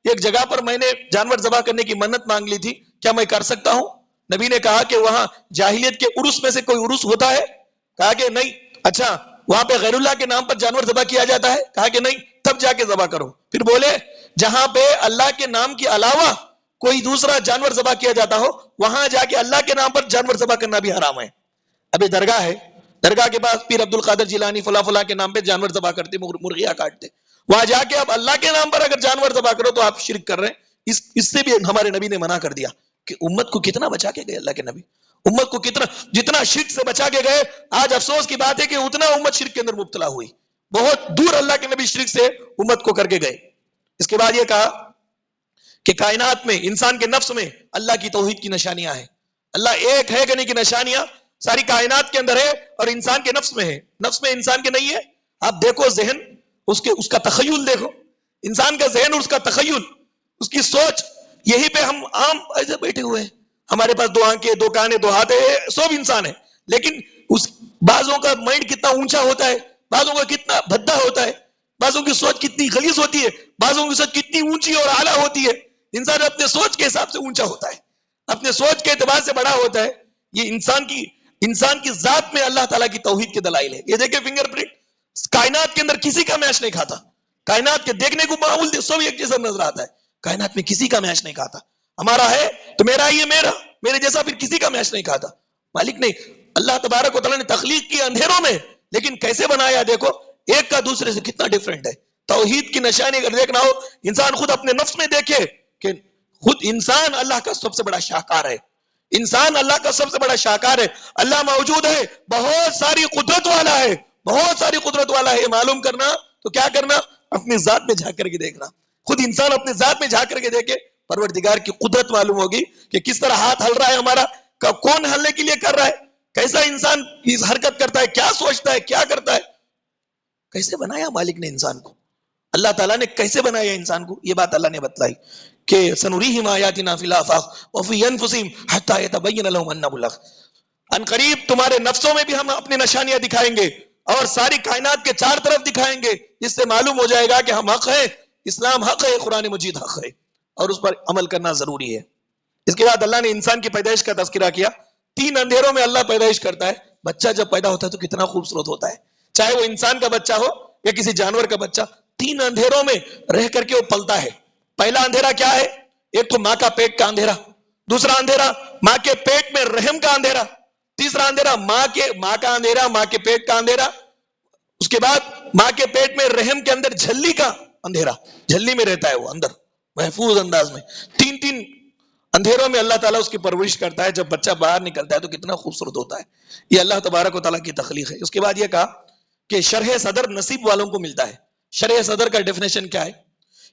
ایک جگہ پر میں نے جانور ذبح کرنے کی منت مانگ لی تھی، کیا میں کر سکتا ہوں؟ نبی نے کہا کہ وہاں جاہلیت کے عرس میں سے کوئی عرس ہوتا ہے؟ کہا کہ نہیں. اچھا وہاں پہ غیر اللہ کے نام پر جانور ذبح کیا جاتا ہے؟ کہا کہ نہیں. تب جا کے ذبح کرو. پھر بولے جہاں پہ اللہ کے نام کے علاوہ کوئی دوسرا جانور ذبح کیا جاتا ہو، وہاں جا کے اللہ کے نام پر جانور ذبح کرنا بھی حرام ہے. ابھی درگاہ ہے، درگاہ کے پاس پیر عبد القادر جیلانی فلاں فلاں کے نام پہ جانور ذبح کرتے، مرغیاں کاٹتے. وہاں جا کے اب اللہ کے نام پر اگر جانور ذبح کرو تو آپ شرک کر رہے ہیں. اس سے بھی ہمارے نبی نے منع کر دیا. کہ امت کو کتنا بچا کے گئے اللہ کے نبی، امت کو کتنا، جتنا شرک سے بچا کے گئے، آج افسوس کی بات ہے کہ اتنا امت شرک کے اندر مبتلا ہوئی. بہت دور اللہ کے نبی شرک سے امت کو کر کے گئے. اس کے بعد یہ کہا کہ کائنات میں، انسان کے نفس میں اللہ کی توحید کی نشانیاں ہیں. اللہ ایک ہے کہنے کی نشانیاں ساری کائنات کے اندر ہے اور انسان کے نفس میں ہے. نفس میں انسان کے نہیں ہے. آپ دیکھو ذہن، اس کا تخیل دیکھو، انسان کا ذہن اور اس کا تخیل، اس کی سوچ. یہی پہ ہم عام ایسے بیٹھے ہوئے ہیں، ہمارے پاس دو آنکھیں، دو کانیں، دو ہاتھ ہے، سب انسان ہے. لیکن اس بعضوں کا مائنڈ کتنا اونچا ہوتا ہے، بعضوں کا کتنا بھدا ہوتا ہے، بعضوں کی سوچ کتنی غلیظ ہوتی ہے، بعضوں کی سوچ کتنی اونچی اور اعلیٰ ہوتی ہے. انسان اپنے سوچ کے حساب سے اونچا ہوتا ہے، اپنے سوچ کے اعتبار سے بڑا ہوتا ہے. یہ انسان کی ذات میں اللہ تعالیٰ کی توحید کے دلائل ہے. یہ دیکھیں فنگر پرنٹ، کائنات کے اندر کسی کا میچ نہیں کھاتا. کائنات کے دیکھنے کو معمول سب ایک جیسا نظر آتا ہے، کائنات میں کسی کا میچ نہیں کھاتا. ہمارا ہے تو میرا، یہ میرے جیسا پھر کسی کا میچ نہیں کھاتا. مالک نے، اللہ تبارک و تعالیٰ نے تخلیق کی اندھیروں میں، لیکن کیسے بنایا دیکھو، ایک کا دوسرے سے کتنا ڈیفرنٹ ہے. توحید کی نشانی اگر دیکھنا ہو، انسان خود اپنے نفس میں دیکھے کہ خود انسان اللہ کا سب سے بڑا شاہکار ہے. انسان اللہ کا سب سے بڑا شاہکار ہے. اللہ موجود ہے، بہت ساری قدرت والا ہے، بہت ساری قدرت والا ہے. معلوم کرنا تو کیا کرنا؟ اپنی ذات میں جھانک کر کے دیکھنا. خود انسان اپنے ذات میں جھانک کر کے دیکھے، پروردگار کی قدرت معلوم ہوگی کہ کس طرح ہاتھ ہل رہا ہے ہمارا، کون ہلنے کے لیے کر رہا ہے، کیسا انسان اس حرکت کرتا ہے، کیا سوچتا ہے، کیا کرتا ہے. کیسے بنایا مالک نے انسان کو، اللہ تعالیٰ نے کیسے بنایا انسان کو، یہ بات اللہ نے بتلائی کہ سنریہم آیاتنا فی الآفاق وفی انفسہم حتی یتبین لہم انہ الحق. ان قریب تمہارے نفسوں میں بھی ہم اپنی نشانیاں دکھائیں گے اور ساری کائنات کے چار طرف دکھائیں گے. اس سے معلوم ہو جائے گا کہ ہم حق ہیں، اسلام حق ہے، قرآن مجید حق ہے، اور اس پر عمل کرنا ضروری ہے. اس کے بعد اللہ نے انسان کی پیدائش کا تذکرہ کیا. 3 اندھیروں میں اللہ پیدائش کرتا ہے. بچہ جب پیدا ہوتا ہے تو کتنا خوبصورت ہوتا ہے، چاہے وہ انسان کا بچہ ہو یا کسی جانور کا بچہ. 3 اندھیروں میں رہ کر کے وہ پلتا ہے. پہلا اندھیرا کیا ہے؟ ایک تو ماں کا پیٹ کا اندھیرا، دوسرا اندھیرا ماں کے پیٹ میں رحم کا اندھیرا، تیسرا اندھیرا ماں کا اندھیرا، ماں کے پیٹ کا اندھیرا، اس کے بعد ماں کے پیٹ میں رحم کے اندر جھلی کا اندھیرا، جھلی میں رہتا ہے وہ اندر محفوظ انداز میں. تین تین اندھیروں میں اللہ تعالیٰ اس کی پرورش کرتا ہے. جب بچہ باہر نکلتا ہے تو کتنا خوبصورت ہوتا ہے. یہ اللہ تبارک و تعالیٰ کی تخلیق ہے. اس کے بعد یہ کہا کہ شرح صدر نصیب والوں کو ملتا ہے. شرح صدر کا ڈیفینیشن کیا ہے؟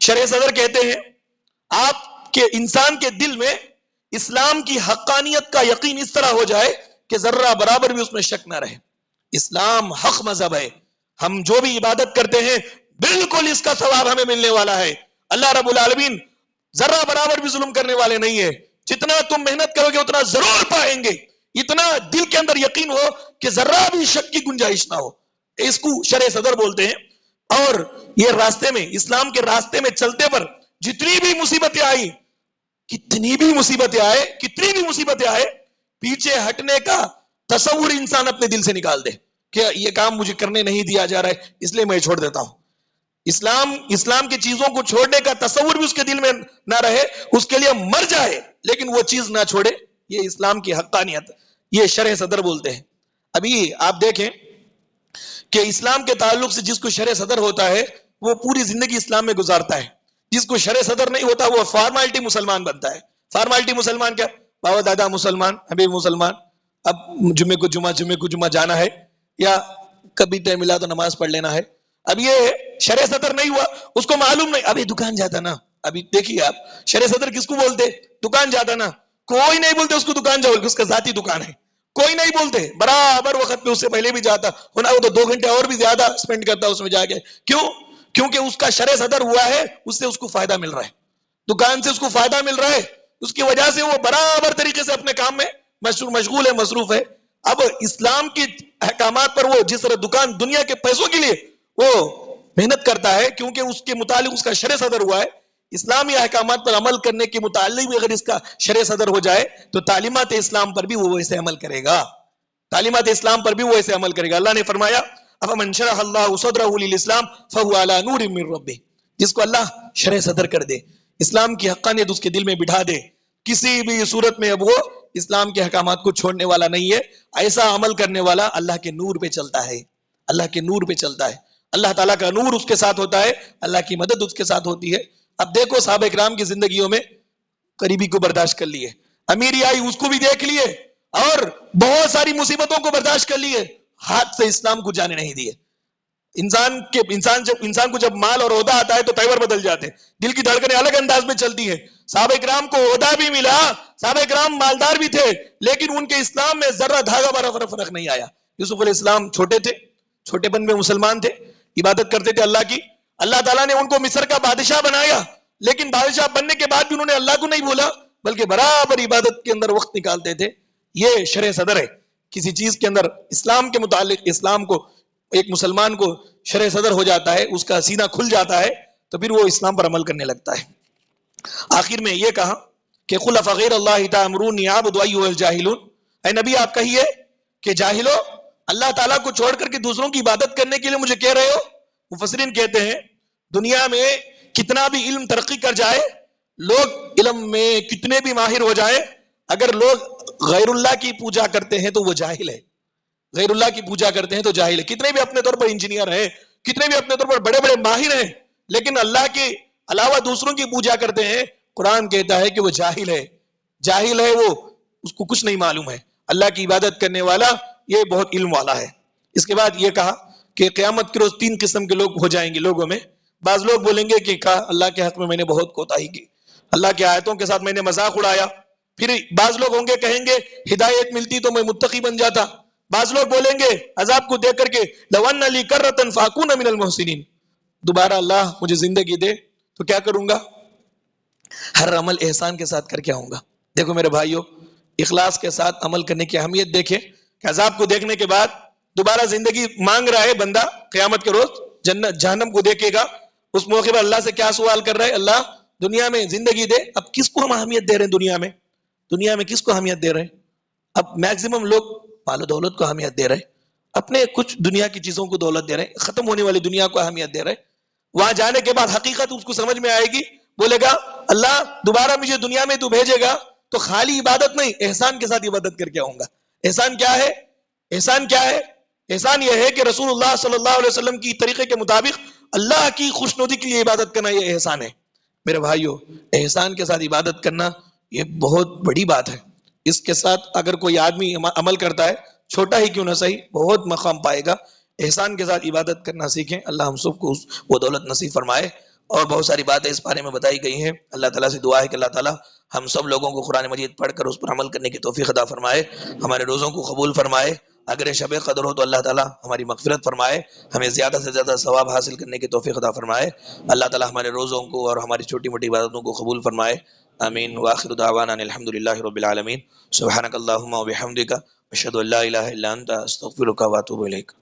شرح صدر کہتے ہیں آپ کے انسان کے دل میں اسلام کی حقانیت کا یقین اس طرح ہو جائے کہ ذرہ برابر بھی اس میں شک نہ رہے. اسلام حق مذہب ہے، ہم جو بھی عبادت کرتے ہیں بالکل اس کا ثواب ہمیں ملنے والا ہے. اللہ رب العالمین ذرہ برابر بھی ظلم کرنے والے نہیں ہے. جتنا تم محنت کرو گے اتنا ضرور پائیں گے. اتنا دل کے اندر یقین ہو کہ ذرہ بھی شک کی گنجائش نہ ہو. اس کو شرح صدر بولتے ہیں. اور یہ راستے میں، اسلام کے راستے میں چلتے پر جتنی بھی مصیبتیں آئی، کتنی بھی مصیبتیں آئے، پیچھے ہٹنے کا تصور انسان اپنے دل سے نکال دے کہ یہ کام مجھے کرنے نہیں دیا جا رہا ہے اس لیے میں چھوڑ دیتا ہوں. اسلام کی چیزوں کو چھوڑنے کا تصور بھی اس کے دل میں نہ رہے، اس کے لیے مر جائے لیکن وہ چیز نہ چھوڑے. یہ اسلام کی حقانیت، یہ شرح صدر بولتے ہیں. ابھی آپ دیکھیں کہ اسلام کے تعلق سے جس کو شرح صدر ہوتا ہے وہ پوری زندگی اسلام میں گزارتا ہے. جس کو شرح صدر نہیں ہوتا وہ فارمالٹی مسلمان بنتا ہے. فارمالٹی مسلمان کیا؟ بابا دادا مسلمان، ابھی مسلمان، اب جمعے کو جمعہ جانا ہے، یا کبھی ٹائم ملا تو نماز پڑھ لینا ہے. اب یہ شرح صدر نہیں ہوا، اس کو معلوم نہیں. ابھی دکان جاتا نا، ابھی دیکھیے آپ شرح صدر کس کو بولتے؟ دکان جاتا نا. کوئی نہیں بولتے اس کو دکان جاؤ، اس کا ذاتی دکان ہے. کوئی نہیں بولتے، برابر وقت پہ اس سے پہلے بھی جاتا ہونا، وہ تو 2 گھنٹے اور بھی زیادہ سپینڈ کرتا اس میں جا کے. کیوں؟ کیونکہ اس کا شرح صدر ہوا ہے، اس سے اس کو فائدہ مل رہا ہے، دکان سے اس کو فائدہ مل رہا ہے. اس کی وجہ سے وہ برابر طریقے سے اپنے کام میں مشغول ہے، مصروف ہے. اب اسلام کی احکامات پر وہ جس طرح دکان دنیا کے پیسوں کے لیے وہ محنت کرتا ہے، کیونکہ اس کے متعلق اس کا شرح صدر ہوا ہے. اسلامی احکامات پر عمل کرنے کے متعلق بھی اگر اس کا شرح صدر ہو جائے تو تعلیمات اسلام پر بھی وہ ویسے عمل کرے گا. تعلیمات اسلام پر بھی وہ ایسے عمل کرے گا. اللہ نے فرمایا افمن شرح اللہ صدرہ للاسلام فهو علی نور من ربہ. جس کو اللہ شرح صدر کر دے، اسلام کی حقانیت اس کے دل میں بٹھا دے، کسی بھی صورت میں اب وہ اسلام کے احکامات کو چھوڑنے والا نہیں ہے. ایسا عمل کرنے والا اللہ کے نور پہ چلتا ہے، اللہ کے نور پہ چلتا ہے. اللہ تعالیٰ کا نور اس کے ساتھ ہوتا ہے، اللہ کی مدد اس کے ساتھ ہوتی ہے. اب دیکھو صحابہ کرام کی زندگیوں میں قریبی کو برداشت کر لیے، امیری آئی اس کو بھی دیکھ لیے، اور بہت ساری مصیبتوں کو برداشت کر لیے، ہاتھ سے اسلام کو جانے نہیں دیے. انسان کو جب مال اور عہدہ آتا ہے تو تیور بدل جاتے ہیں، دل کی دھڑکنیں الگ انداز میں چلتی ہیں. صحابہ کرام کو عہدہ بھی ملا، صحابہ کرام مالدار بھی تھے، لیکن ان کے اسلام میں ذرہ دھاگہ برابر فرق نہیں آیا. یوسف علیہ السلام چھوٹے تھے، چھوٹے پن میں مسلمان تھے، عبادت کرتے تھے اللہ کی. اللہ تعالیٰ نے ان کو مصر کا بادشاہ بنایا، لیکن بادشاہ بننے کے بعد بھی انہوں نے اللہ کو نہیں بھولا، بلکہ برابر عبادت کے اندر وقت نکالتے تھے. یہ شرح صدر ہے. کسی چیز کے اندر اسلام کے متعلق اسلام کو ایک مسلمان کو شرح صدر ہو جاتا ہے، اس کا سینہ کھل جاتا ہے تو پھر وہ اسلام پر عمل کرنے لگتا ہے. آخر میں یہ کہا کہ قل فغیر اللہ تأمرونی اعبد ایھا الجاہلون. اے نبی آپ کہیے کہ جاہلو، اللہ تعالیٰ کو چھوڑ کر کے دوسروں کی عبادت کرنے کے لیے مجھے کہہ رہے ہو؟ مفسرین کہتے ہیں دنیا میں کتنا بھی علم ترقی کر جائے، لوگ علم میں کتنے بھی ماہر ہو جائیں، اگر لوگ غیر اللہ کی پوجا کرتے ہیں تو وہ جاہل ہے. غیر اللہ کی پوجا کرتے ہیں تو جاہل ہے. کتنے بھی اپنے طور پر انجینئر ہیں، کتنے بھی اپنے طور پر بڑے بڑے ماہر ہیں، لیکن اللہ کے علاوہ دوسروں کی پوجا کرتے ہیں، قرآن کہتا ہے کہ وہ جاہل ہے. جاہل ہے، وہ اس کو کچھ نہیں معلوم ہے. اللہ کی عبادت کرنے والا یہ بہت علم والا ہے. اس کے بعد یہ کہا کہ قیامت کے روز 3 قسم کے لوگ ہو جائیں گے لوگوں میں. بعض لوگ بولیں گے کہ اللہ کے حق میں میں نے بہت کوتاہی کی، اللہ کی آیتوں کے ساتھ میں نے مذاق اڑایا. پھر بعض لوگ ہوں گے کہیں گے ہدایت ملتی تو میں متقی بن جاتا. بعض لوگ بولیں گے عذاب کو دیکھ کر کے لو ان لی کرۃ فاکون من المحسنین، دوبارہ اللہ مجھے زندگی دے تو کیا کروں گا؟ ہر عمل احسان کے ساتھ کر کے آؤں گا. دیکھو میرے بھائیو، اخلاص کے ساتھ عمل کرنے کی اہمیت دیکھیں کہ عذاب کو دیکھنے کے بعد دوبارہ زندگی مانگ رہا ہے بندہ، قیامت کے روز جنت جہنم کو دیکھے گا، اس موقع پر اللہ سے کیا سوال کر رہا ہے؟ اللہ دنیا میں زندگی دے. اب کس کو ہم اہمیت دے رہے ہیں دنیا میں کس کو اہمیت دے رہے ہیں؟ اب میکسیمم لوگ مال و دولت کو اہمیت دے رہے ہیں، اپنے کچھ دنیا کی چیزوں کو دولت دے رہے ہیں، ختم ہونے والی دنیا کو اہمیت دے رہے ہیں. وہاں جانے کے بعد حقیقت اس کو سمجھ میں آئے گی، بولے گا اللہ دوبارہ مجھے دنیا میں تو بھیجے گا تو خالی عبادت نہیں، احسان کے ساتھ عبادت کر کے آؤں گا. احسان کیا ہے؟ احسان کیا ہے؟ احسان یہ ہے کہ رسول اللہ صلی اللہ علیہ وسلم کی طریقے کے مطابق اللہ کی خوشنودی کے لیے عبادت کرنا، یہ احسان ہے. میرے بھائیو، احسان کے ساتھ عبادت کرنا یہ بہت بڑی بات ہے. اس کے ساتھ اگر کوئی آدمی عمل کرتا ہے، چھوٹا ہی کیوں نہ صحیح، بہت مقام پائے گا. احسان کے ساتھ عبادت کرنا سیکھیں. اللہ ہم سب کو وہ دولت نصیب فرمائے. اور بہت ساری باتیں اس بارے میں بتائی گئی ہیں. اللہ تعالیٰ سے دعا ہے کہ اللہ تعالیٰ ہم سب لوگوں کو قرآن مجید پڑھ کر اس پر عمل کرنے کی توفیق عطا فرمائے. ہمارے روزوں کو قبول فرمائے. اگر شب قدر ہو تو اللہ تعالیٰ ہماری مغفرت فرمائے. ہمیں زیادہ سے زیادہ ثواب حاصل کرنے کی توفیق عطا فرمائے. اللہ تعالیٰ ہمارے روزوں کو اور ہماری چھوٹی موٹی عبادتوں کو قبول فرمائے. آمین. وآخر دعوانا ان الحمدللہ رب العالمین. سبحانک اللہم و بحمدک، اشہد ان لا الہ الا انت، استغفرک و اتوب الیک.